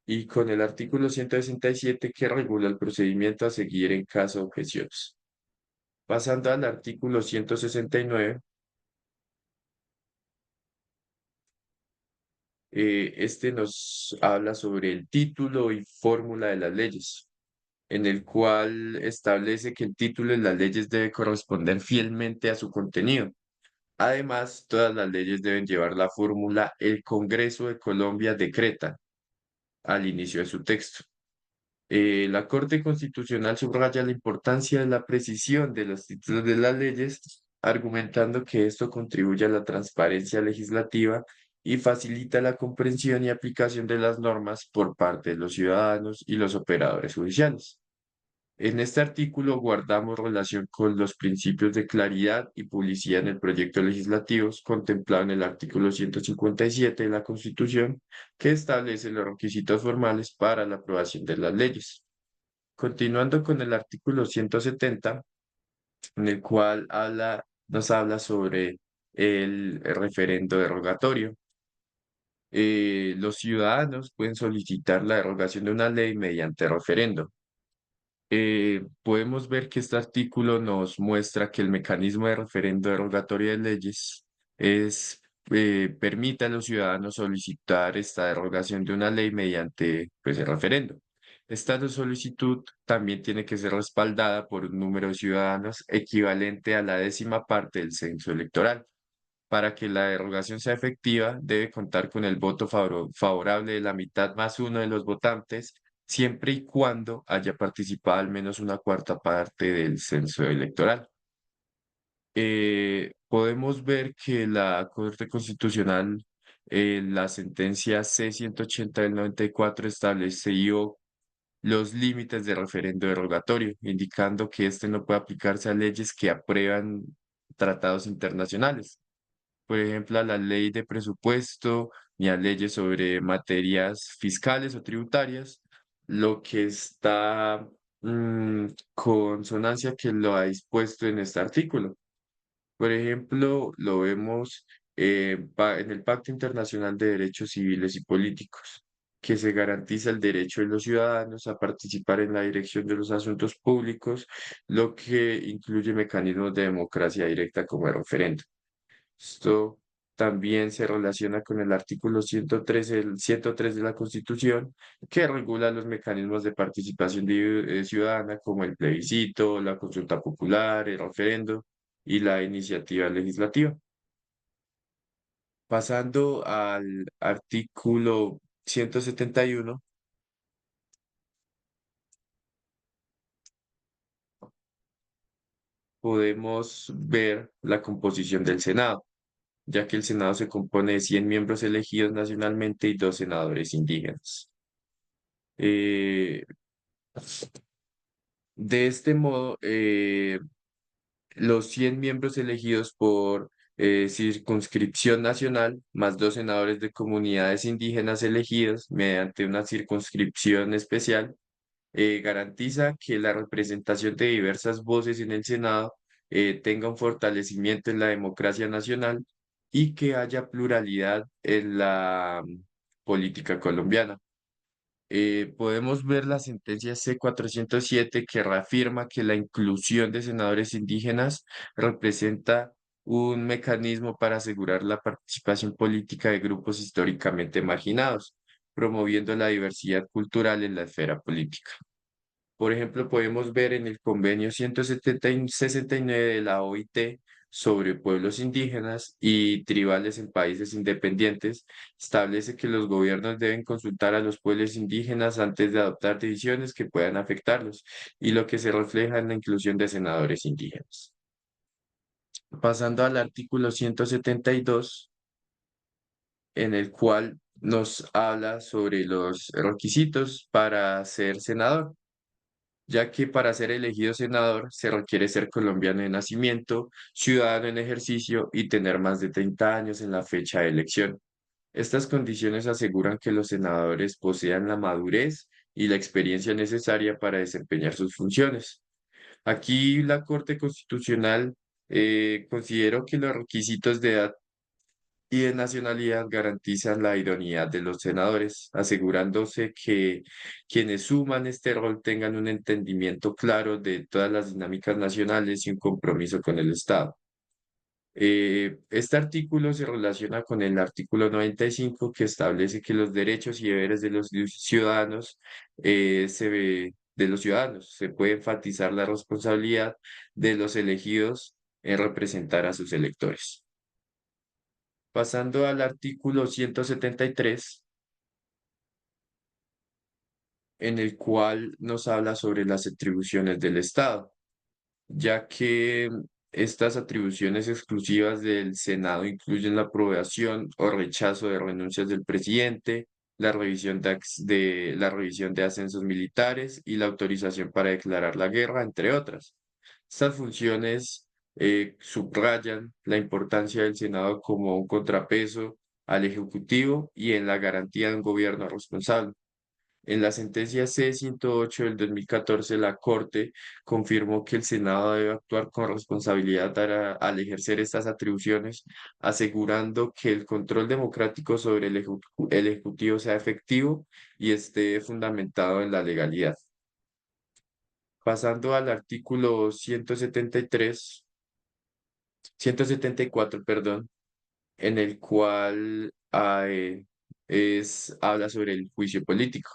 y con el artículo 167, que regula el procedimiento a seguir en caso de objeciones. Pasando al artículo 169, este nos habla sobre el título y fórmula de las leyes, en el cual establece que el título de las leyes debe corresponder fielmente a su contenido. Además, todas las leyes deben llevar la fórmula "El Congreso de Colombia decreta" al inicio de su texto. La Corte Constitucional subraya la importancia de la precisión de los títulos de las leyes, argumentando que esto contribuye a la transparencia legislativa y facilita la comprensión y aplicación de las normas por parte de los ciudadanos y los operadores judiciales. En este artículo guardamos relación con los principios de claridad y publicidad en el proyecto legislativo contemplado en el artículo 157 de la Constitución, que establece los requisitos formales para la aprobación de las leyes. Continuando con el artículo 170, en el cual nos habla sobre el referendo derogatorio. Los ciudadanos pueden solicitar la derogación de una ley mediante referendo. Podemos ver que este artículo nos muestra que el mecanismo de referendo derogatorio de leyes permite a los ciudadanos solicitar esta derogación de una ley mediante, pues, el referendo. Esta solicitud también tiene que ser respaldada por un número de ciudadanos equivalente a la 10ª parte del censo electoral. para que la derogación sea efectiva, debe contar con el voto favorable de la mitad más uno de los votantes, siempre y cuando haya participado al menos una cuarta parte del censo electoral. Podemos ver que la Corte Constitucional, la sentencia C-180 del 94 estableció los límites de referendo derogatorio, indicando que este no puede aplicarse a leyes que aprueban tratados internacionales, por ejemplo, a la ley de presupuesto ni a leyes sobre materias fiscales o tributarias, lo que está consonancia que lo ha dispuesto en este artículo. Por ejemplo, lo vemos en el Pacto Internacional de Derechos Civiles y Políticos, que se garantiza el derecho de los ciudadanos a participar en la dirección de los asuntos públicos, lo que incluye mecanismos de democracia directa como el referendo. Esto también se relaciona con el artículo 103 de la Constitución, que regula los mecanismos de participación ciudadana como el plebiscito, la consulta popular, el referendo y la iniciativa legislativa. Pasando al artículo 171, podemos ver la composición del Senado, ya que el Senado se compone de 100 miembros elegidos nacionalmente y 2 senadores indígenas. Eh, de este modo, los 100 miembros elegidos por circunscripción nacional, más 2 senadores de comunidades indígenas elegidos mediante una circunscripción especial, garantiza que la representación de diversas voces en el Senado tenga un fortalecimiento en la democracia nacional y que haya pluralidad en la política colombiana. Podemos ver la sentencia C-407 que reafirma que la inclusión de senadores indígenas representa un mecanismo para asegurar la participación política de grupos históricamente marginados, promoviendo la diversidad cultural en la esfera política. Por ejemplo, podemos ver en el convenio 169 de la OIT sobre pueblos indígenas y tribales en países independientes, establece que los gobiernos deben consultar a los pueblos indígenas antes de adoptar decisiones que puedan afectarlos, y lo que se refleja en la inclusión de senadores indígenas. Pasando al artículo 172, en el cual nos habla sobre los requisitos para ser senador, ya que para ser elegido senador se requiere ser colombiano de nacimiento, ciudadano en ejercicio y tener más de 30 años en la fecha de elección. Estas condiciones aseguran que los senadores posean la madurez y la experiencia necesaria para desempeñar sus funciones. Aquí la Corte Constitucional consideró que los requisitos de edad y de nacionalidad garantizan la idoneidad de los senadores, asegurándose que quienes suman este rol tengan un entendimiento claro de todas las dinámicas nacionales y un compromiso con el Estado. Este artículo se relaciona con el artículo 95 que establece que los derechos y deberes de los ciudadanos de los ciudadanos. Se puede enfatizar la responsabilidad de los elegidos en representar a sus electores. Pasando al artículo 173, en el cual nos habla sobre las atribuciones del Estado, ya que estas atribuciones exclusivas del Senado incluyen la aprobación o rechazo de renuncias del presidente, la revisión de ascensos militares y la autorización para declarar la guerra, entre otras. Estas funciones subrayan la importancia del Senado como un contrapeso al Ejecutivo y en la garantía de un gobierno responsable. En la sentencia C-108 del 2014, la Corte confirmó que el Senado debe actuar con responsabilidad al ejercer estas atribuciones, asegurando que el control democrático sobre el Ejecutivo sea efectivo y esté fundamentado en la legalidad. Pasando al artículo 174, perdón, en el cual habla sobre el juicio político,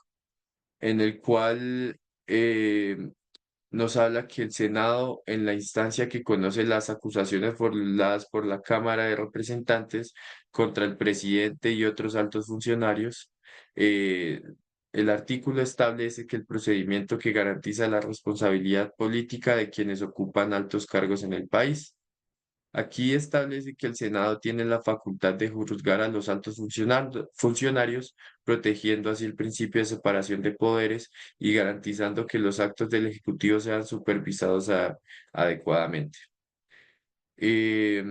en el cual nos habla que el Senado, en la instancia que conoce las acusaciones formuladas por la Cámara de Representantes contra el presidente y otros altos funcionarios, eh, el artículo establece que el procedimiento que garantiza la responsabilidad política de quienes ocupan altos cargos en el país. Aquí establece que el Senado tiene la facultad de juzgar a los altos funcionarios, protegiendo así el principio de separación de poderes y garantizando que los actos del Ejecutivo sean supervisados adecuadamente. Eh,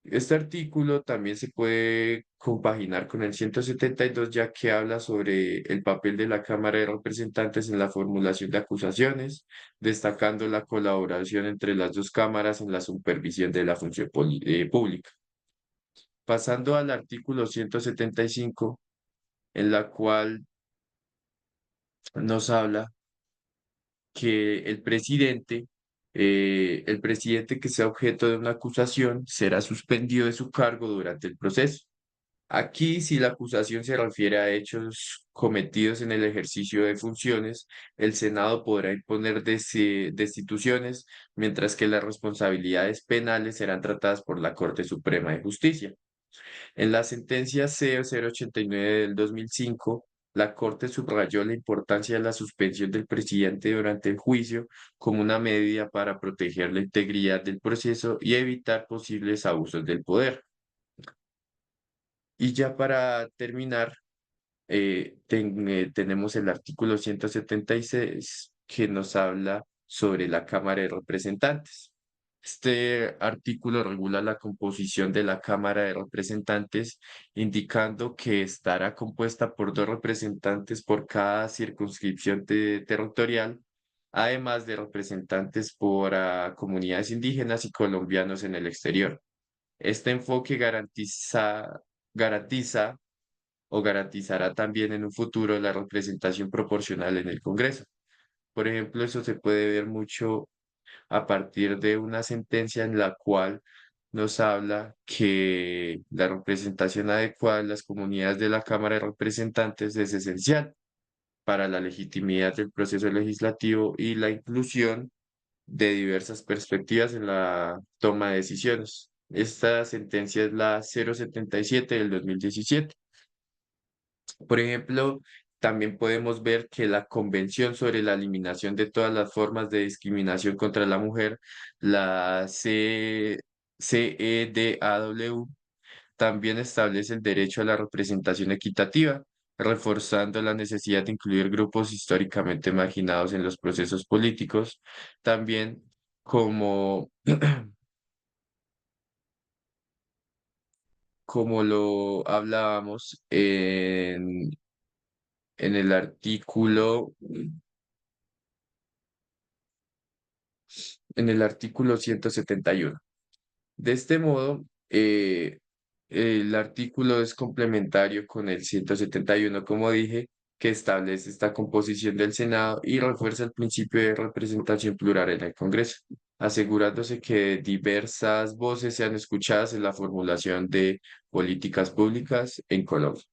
este artículo también se puede compaginar con el 172, ya que habla sobre el papel de la Cámara de Representantes en la formulación de acusaciones, destacando la colaboración entre las dos cámaras en la supervisión de la función pública. Pasando al artículo 175, en la cual nos habla que el presidente que sea objeto de una acusación será suspendido de su cargo durante el proceso. Aquí, si la acusación se refiere a hechos cometidos en el ejercicio de funciones, el Senado podrá imponer destituciones, mientras que las responsabilidades penales serán tratadas por la Corte Suprema de Justicia. En la sentencia C-089 del 2005, la Corte subrayó la importancia de la suspensión del presidente durante el juicio como una medida para proteger la integridad del proceso y evitar posibles abusos del poder. Y ya para terminar, tenemos el artículo 176 que nos habla sobre la Cámara de Representantes. Este artículo regula la composición de la Cámara de Representantes, indicando que estará compuesta por 2 representantes por cada circunscripción territorial, además de representantes por comunidades indígenas y colombianos en el exterior. Este enfoque garantiza o garantizará también en un futuro la representación proporcional en el Congreso. Por ejemplo, eso se puede ver mucho a partir de una sentencia en la cual nos habla que la representación adecuada de las comunidades de la Cámara de Representantes es esencial para la legitimidad del proceso legislativo y la inclusión de diversas perspectivas en la toma de decisiones. Esta sentencia es la 077 del 2017. Por ejemplo, también podemos ver que la Convención sobre la Eliminación de todas las formas de discriminación contra la mujer, la CEDAW, también establece el derecho a la representación equitativa, reforzando la necesidad de incluir grupos históricamente marginados en los procesos políticos, también como, como lo hablábamos en el artículo 171. De este modo, el artículo es complementario con el 171, como dije, que establece esta composición del Senado y refuerza el principio de representación plural en el Congreso, asegurándose que diversas voces sean escuchadas en la formulación de políticas públicas en Colombia.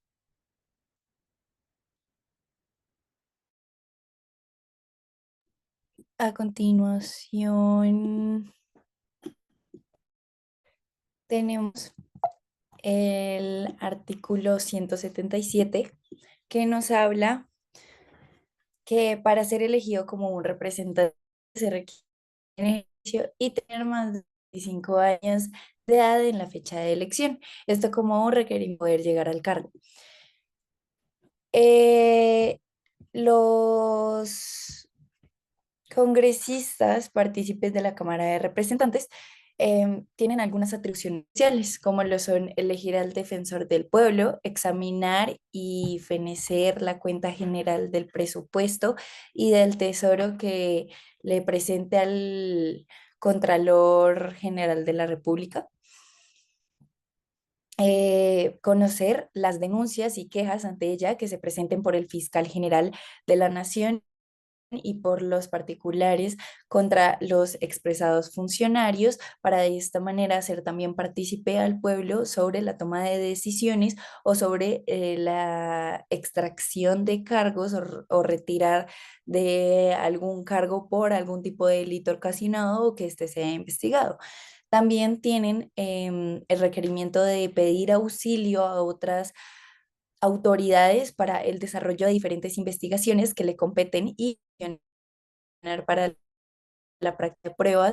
A continuación, tenemos el artículo 177 que nos habla que para ser elegido como un representante se requiere ejercicio y tener más de 25 años de edad en la fecha de elección. Esto como un requerimiento para poder llegar al cargo. Los congresistas partícipes de la Cámara de Representantes tienen algunas atribuciones especiales, como lo son elegir al defensor del pueblo, examinar y fenecer la cuenta general del presupuesto y del tesoro que le presente al Contralor General de la República. Conocer las denuncias y quejas ante ella que se presenten por el fiscal general de la Nación y por los particulares contra los expresados funcionarios, para de esta manera hacer también partícipe al pueblo sobre la toma de decisiones o sobre la extracción de cargos o retirar de algún cargo por algún tipo de delito ocasionado o que éste sea investigado. También tienen el requerimiento de pedir auxilio a otras autoridades para el desarrollo de diferentes investigaciones que le competen y para la práctica de prueba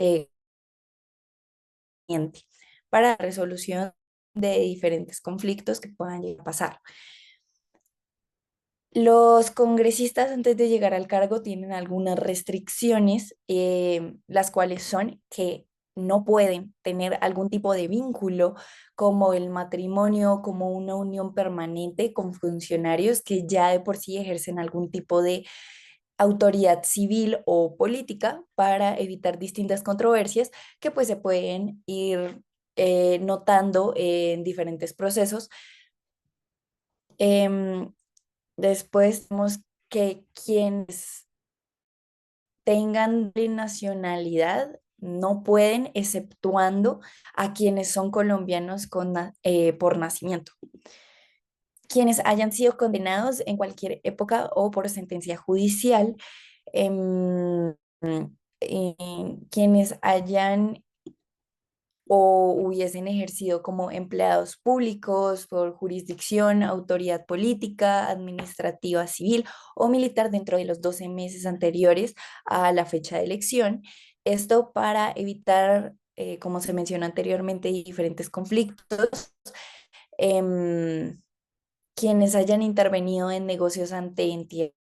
para la resolución de diferentes conflictos que puedan llegar a pasar. Los congresistas antes de llegar al cargo tienen algunas restricciones, las cuales son que no pueden tener algún tipo de vínculo como el matrimonio, como una unión permanente con funcionarios que ya de por sí ejercen algún tipo de autoridad civil o política para evitar distintas controversias que pues se pueden ir notando en diferentes procesos. Em, Después tenemos que quienes tengan de nacionalidad no pueden, exceptuando a quienes son colombianos por nacimiento. Quienes hayan sido condenados en cualquier época o por sentencia judicial, em, quienes hayan o hubiesen ejercido como empleados públicos por jurisdicción, autoridad política, administrativa, civil o militar dentro de los 12 meses anteriores a la fecha de elección. Esto para evitar, como se mencionó anteriormente, diferentes conflictos. em, Quienes hayan intervenido en negocios ante entidades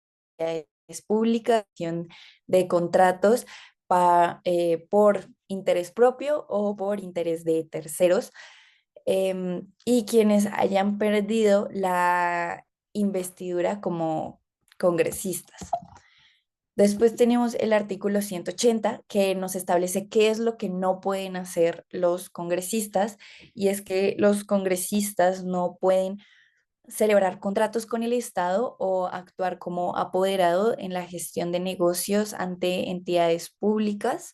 públicas, de contratos por interés propio o por interés de terceros, y quienes hayan perdido la investidura como congresistas. Después tenemos el artículo 180 que nos establece qué es lo que no pueden hacer los congresistas, y es que los congresistas no pueden celebrar contratos con el Estado o actuar como apoderado en la gestión de negocios ante entidades públicas.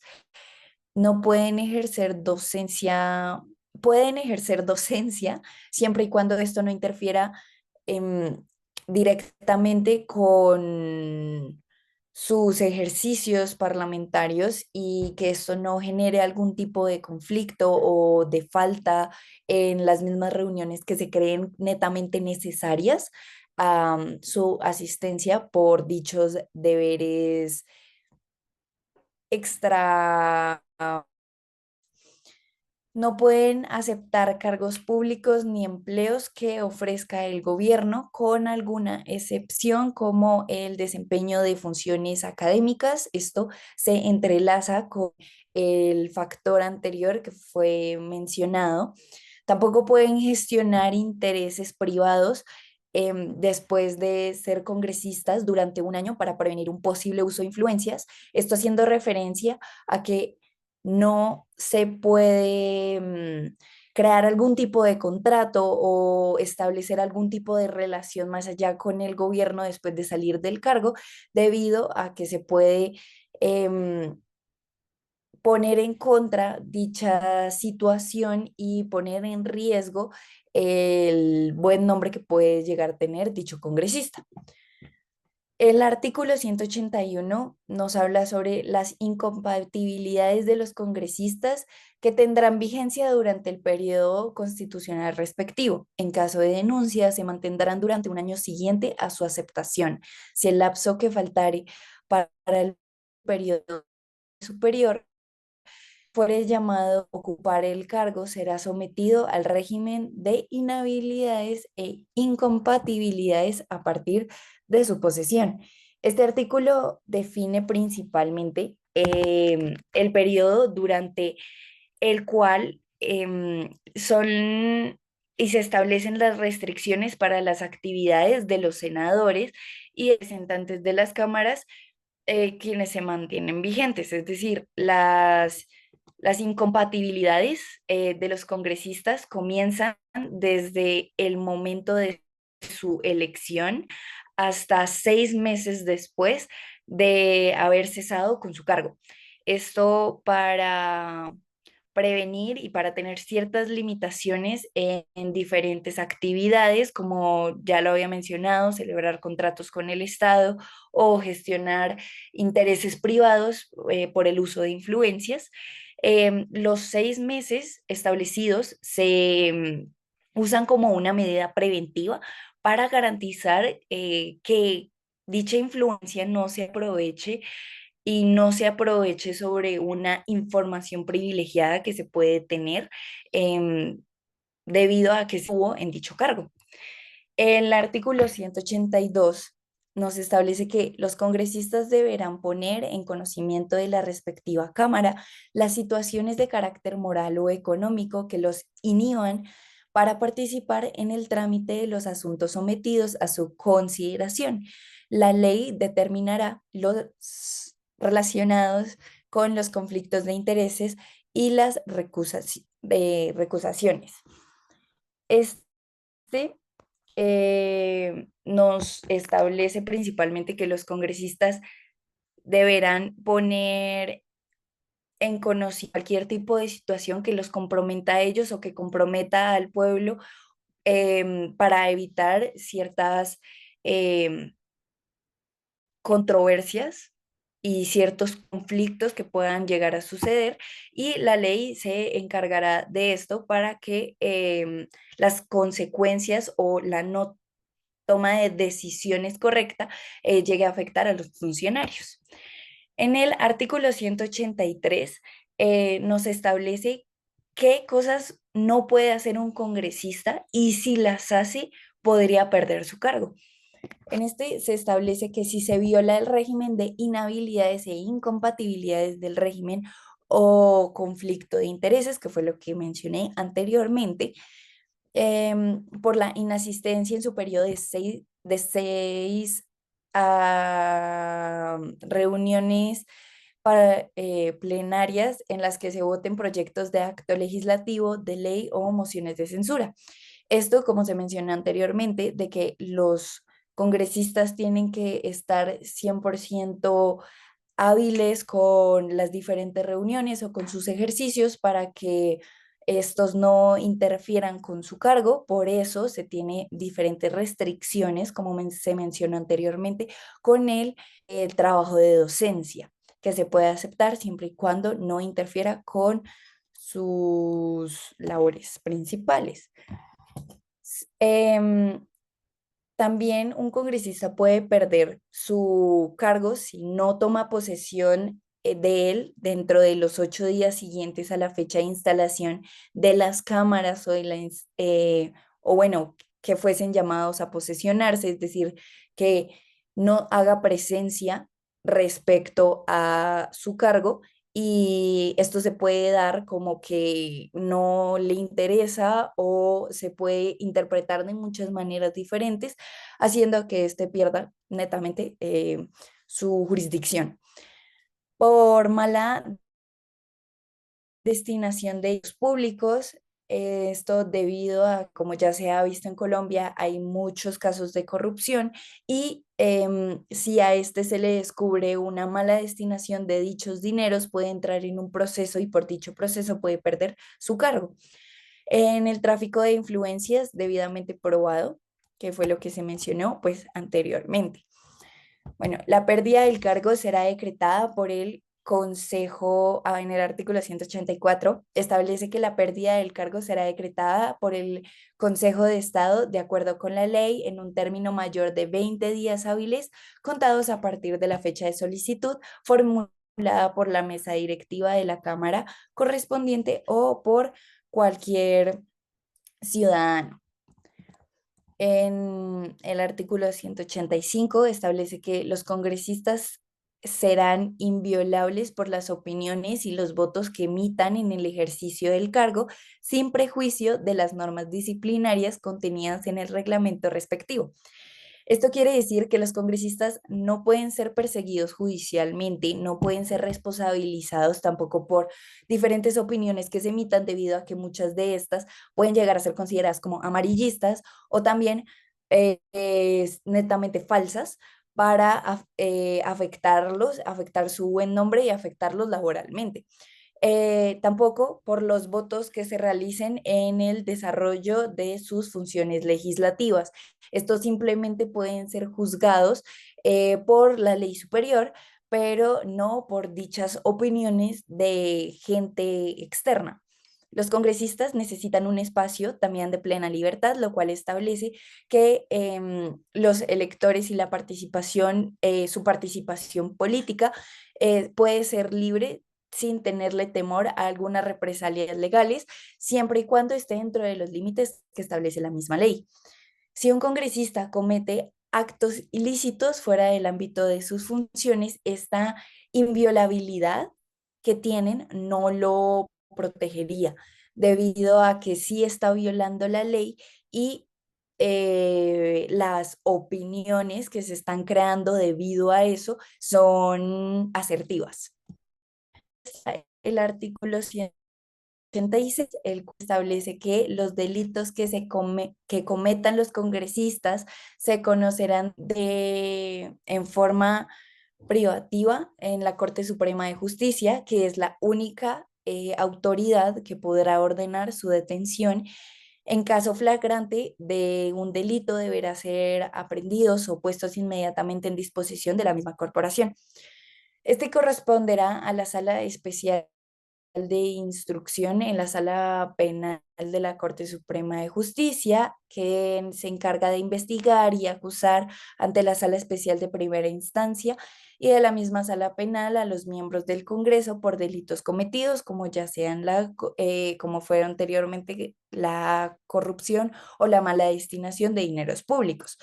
No pueden ejercer docencia siempre y cuando esto no interfiera em, directamente con sus ejercicios parlamentarios y que esto no genere algún tipo de conflicto o de falta en las mismas reuniones que se creen netamente necesarias a su asistencia por dichos deberes extra. No pueden aceptar cargos públicos ni empleos que ofrezca el gobierno, con alguna excepción como el desempeño de funciones académicas. Esto se entrelaza con el factor anterior que fue mencionado. Tampoco pueden gestionar intereses privados después de ser congresistas durante un año para prevenir un posible uso de influencias. Esto haciendo referencia a que no se puede crear algún tipo de contrato o establecer algún tipo de relación más allá con el gobierno después de salir del cargo, debido a que se puede em, poner en contra dicha situación y poner en riesgo el buen nombre que puede llegar a tener dicho congresista. El artículo 181 nos habla sobre las incompatibilidades de los congresistas que tendrán vigencia durante el periodo constitucional respectivo. En caso de denuncia, se mantendrán durante un año siguiente a su aceptación. Si el lapso que faltare para el periodo superior fuere llamado a ocupar el cargo, será sometido al régimen de inhabilidades e incompatibilidades a partir de su posesión. Este artículo define principalmente el periodo durante el cual son y se establecen las restricciones para las actividades de los senadores y representantes de las cámaras, quienes se mantienen vigentes, es decir, las incompatibilidades de los congresistas comienzan desde el momento de su elección hasta 6 meses después de haber cesado con su cargo. Esto para prevenir y para tener ciertas limitaciones en diferentes actividades, como ya lo había mencionado, celebrar contratos con el Estado o gestionar intereses privados por el uso de influencias. Los 6 meses establecidos se usan como una medida preventiva para garantizar que dicha influencia no se aproveche y no se aproveche sobre una información privilegiada que se puede tener em, debido a que estuvo en dicho cargo. El artículo 182 nos establece que los congresistas deberán poner en conocimiento de la respectiva Cámara las situaciones de carácter moral o económico que los inhiban para participar en el trámite de los asuntos sometidos a su consideración. La ley determinará los relacionados con los conflictos de intereses y las recusaciones. Este nos establece principalmente que los congresistas deberán poner en conocimiento cualquier tipo de situación que los comprometa a ellos o que comprometa al pueblo para evitar ciertas em, controversias y ciertos conflictos que puedan llegar a suceder, y la ley se encargará de esto para que las consecuencias o la no toma de decisiones correcta llegue a afectar a los funcionarios. En el artículo 183 nos establece qué cosas no puede hacer un congresista y si las hace podría perder su cargo. En este se establece que si se viola el régimen de inhabilidades e incompatibilidades del régimen o conflicto de intereses, que fue lo que mencioné anteriormente, por la inasistencia en su periodo de seis reuniones plenarias en las que se voten proyectos de acto legislativo, de ley o mociones de censura. Esto, como se mencionó anteriormente, de que los congresistas tienen que estar 100% hábiles con las diferentes reuniones o con sus ejercicios para que estos no interfieran con su cargo. Por eso se tiene diferentes restricciones, como se mencionó anteriormente, con el trabajo de docencia, que se puede aceptar siempre y cuando no interfiera con sus labores principales. Em, También un congresista puede perder su cargo si no toma posesión de él dentro de los 8 días siguientes a la fecha de instalación de las cámaras o bueno, que fuesen llamados a posesionarse, es decir, que no haga presencia respecto a su cargo, y esto se puede dar como que no le interesa o se puede interpretar de muchas maneras diferentes, haciendo que éste pierda netamente su jurisdicción. Por mala destinación de ellos públicos, esto debido a, como ya se ha visto en Colombia, hay muchos casos de corrupción y si a este se le descubre una mala destinación de dichos dineros, puede entrar en un proceso y por dicho proceso puede perder su cargo. En el tráfico de influencias debidamente probado, que fue lo que se mencionó pues anteriormente. Bueno, la pérdida del cargo será decretada por el Consejo, en el artículo 184, establece que la pérdida del cargo será decretada por el Consejo de Estado de acuerdo con la ley en un término mayor de 20 días hábiles contados a partir de la fecha de solicitud formulada por la mesa directiva de la Cámara correspondiente o por cualquier ciudadano. En el artículo 185 establece que los congresistas serán inviolables por las opiniones y los votos que emitan en el ejercicio del cargo, sin prejuicio de las normas disciplinarias contenidas en el reglamento respectivo. Esto quiere decir que los congresistas no pueden ser perseguidos judicialmente, no pueden ser responsabilizados tampoco por diferentes opiniones que se emitan, debido a que muchas de estas pueden llegar a ser consideradas como amarillistas o también netamente falsas, para afectarlos, afectar su buen nombre y afectarlos laboralmente. Tampoco por los votos que se realicen en el desarrollo de sus funciones legislativas. Estos simplemente pueden ser juzgados por la ley superior, pero no por dichas opiniones de gente externa. Los congresistas necesitan un espacio también de plena libertad, lo cual establece que los electores y la participación, su participación política puede ser libre sin tenerle temor a algunas represalias legales, siempre y cuando esté dentro de los límites que establece la misma ley. Si un congresista comete actos ilícitos fuera del ámbito de sus funciones, esta inviolabilidad que tienen no lo protegería, debido a que sí está violando la ley y las opiniones que se están creando debido a eso son asertivas. El artículo 186, el cual establece que los delitos que cometan los congresistas se conocerán en forma privativa en la Corte Suprema de Justicia, que es la única autoridad que podrá ordenar su detención. En caso flagrante de un delito, deberá ser aprendidos o puestos inmediatamente en disposición de la misma corporación. Este corresponderá a la Sala Especial de Instrucción en la Sala Penal de la Corte Suprema de Justicia, que se encarga de investigar y acusar ante la Sala Especial de Primera Instancia y de la misma Sala Penal a los miembros del Congreso por delitos cometidos, como ya sean como fue anteriormente la corrupción o la mala destinación de dineros públicos.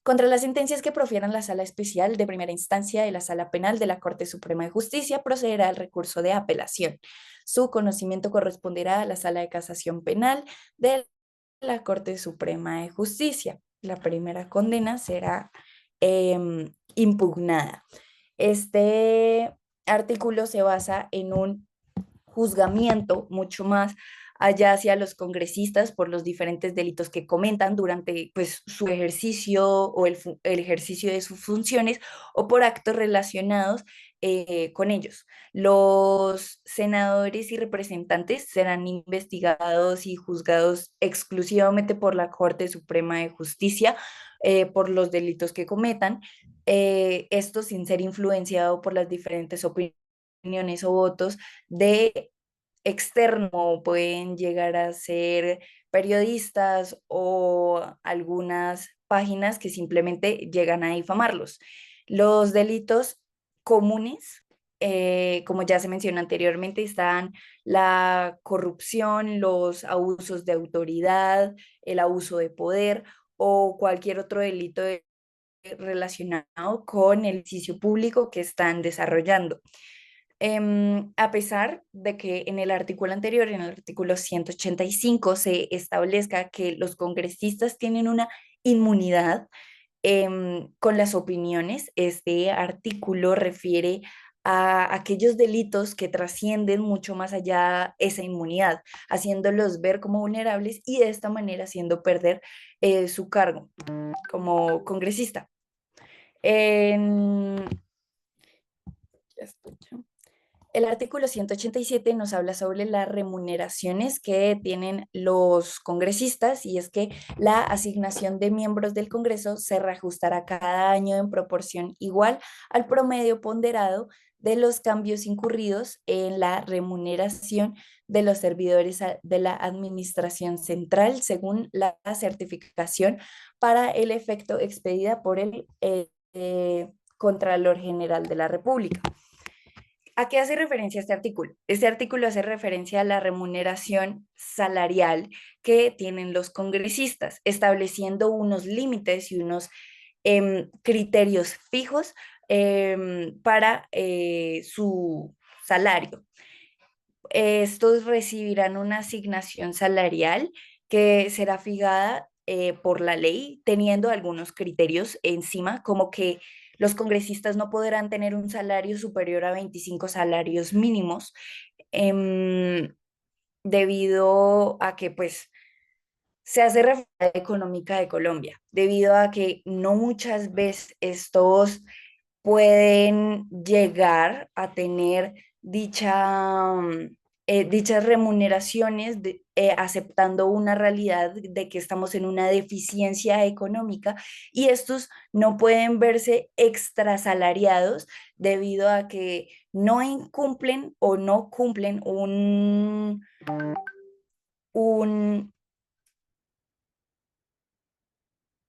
Contra las sentencias que profieran la Sala Especial de Primera Instancia y la Sala Penal de la Corte Suprema de Justicia, procederá el recurso de apelación. Su conocimiento corresponderá a la Sala de Casación Penal de la Corte Suprema de Justicia. La primera condena será impugnada. Este artículo se basa en un juzgamiento mucho más allá hacia los congresistas por los diferentes delitos que comentan durante pues, su ejercicio o el ejercicio de sus funciones o por actos relacionados con ellos. Los senadores y representantes serán investigados y juzgados exclusivamente por la Corte Suprema de Justicia por los delitos que cometan, esto sin ser influenciado por las diferentes opiniones o votos de externo, pueden llegar a ser periodistas o algunas páginas que simplemente llegan a difamarlos. Los delitos comunes, como ya se mencionó anteriormente, están la corrupción, los abusos de autoridad, el abuso de poder o cualquier otro delito relacionado con el ejercicio público que están desarrollando. A pesar de que en el artículo anterior, en el artículo 185, se establezca que los congresistas tienen una inmunidad con las opiniones, este artículo refiere a aquellos delitos que trascienden mucho más allá esa inmunidad, haciéndolos ver como vulnerables y de esta manera haciendo perder su cargo como congresista. En... Ya escucho. El artículo 187 nos habla sobre las remuneraciones que tienen los congresistas y es que la asignación de miembros del Congreso se reajustará cada año en proporción igual al promedio ponderado de los cambios incurridos en la remuneración de los servidores de la Administración Central según la certificación para el efecto expedida por el Contralor General de la República. ¿A qué hace referencia este artículo? Este artículo hace referencia a la remuneración salarial que tienen los congresistas, estableciendo unos límites y unos criterios fijos para su salario. Estos recibirán una asignación salarial que será fijada por la ley, teniendo algunos criterios encima, como que los congresistas no podrán tener un salario superior a 25 salarios mínimos, debido a que pues se hace referencia a la económica de Colombia, debido a que no muchas veces estos pueden llegar a tener dichas remuneraciones, aceptando una realidad de que estamos en una deficiencia económica y estos no pueden verse extrasalariados debido a que no incumplen o no cumplen un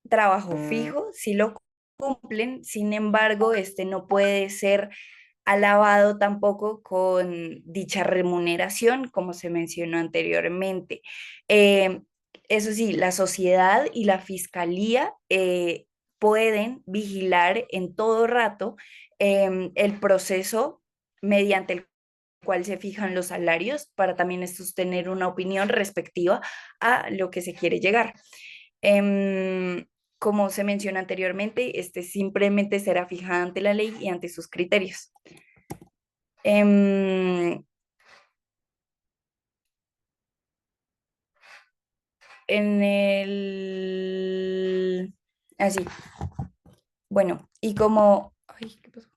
trabajo fijo, si lo cumplen, sin embargo, este no puede ser alabado tampoco con dicha remuneración, como se mencionó anteriormente. Eh, Eso sí, la sociedad y la fiscalía pueden vigilar en todo rato el proceso mediante el cual se fijan los salarios para también sostener una opinión respectiva a lo que se quiere llegar. Em, Como se menciona anteriormente, este simplemente será fijada ante la ley y ante sus criterios. Em, en el... Así, bueno, y como... Ay, ¿qué pasó?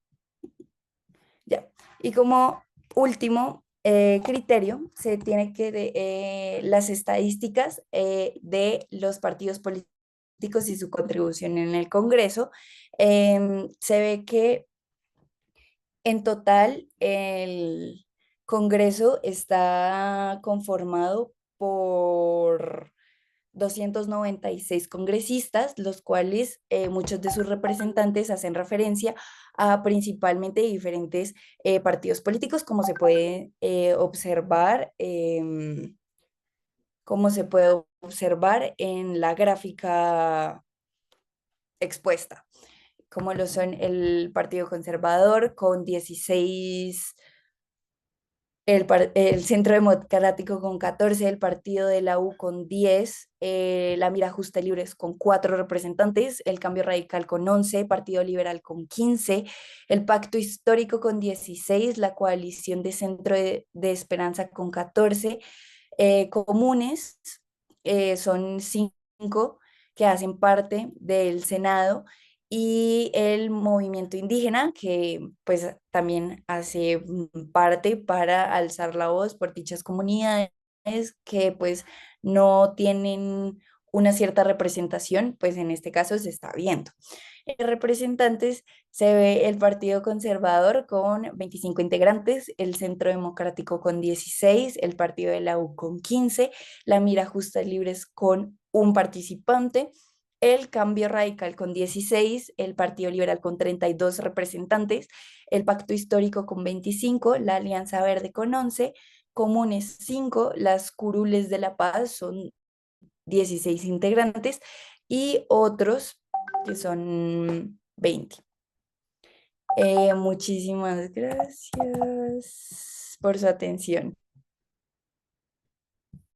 Ya. Y como último criterio, se tiene que las estadísticas de los partidos políticos y su contribución en el Congreso. Se ve que en total el Congreso está conformado por 296 congresistas, los cuales muchos de sus representantes hacen referencia a principalmente diferentes partidos políticos, como se puede observar en la gráfica expuesta, como lo son el Partido Conservador con 16, el Centro Democrático con 14, el Partido de la U con 10, la Mira Justa y Libres con 4 representantes, el Cambio Radical con 11, Partido Liberal con 15, el Pacto Histórico con 16, la Coalición de Centro de Esperanza con 14, comunes son 5 que hacen parte del Senado y el movimiento indígena que pues también hace parte para alzar la voz por dichas comunidades que pues no tienen una cierta representación, pues en este caso se está viendo. En representantes se ve el Partido Conservador con 25 integrantes, el Centro Democrático con 16, el Partido de la U con 15, la Mira Justas Libres con un participante, el Cambio Radical con 16, el Partido Liberal con 32 representantes, el Pacto Histórico con 25, la Alianza Verde con 11, Comunes 5, las Curules de la Paz son 16 integrantes y otros que son 20. Muchísimas gracias por su atención.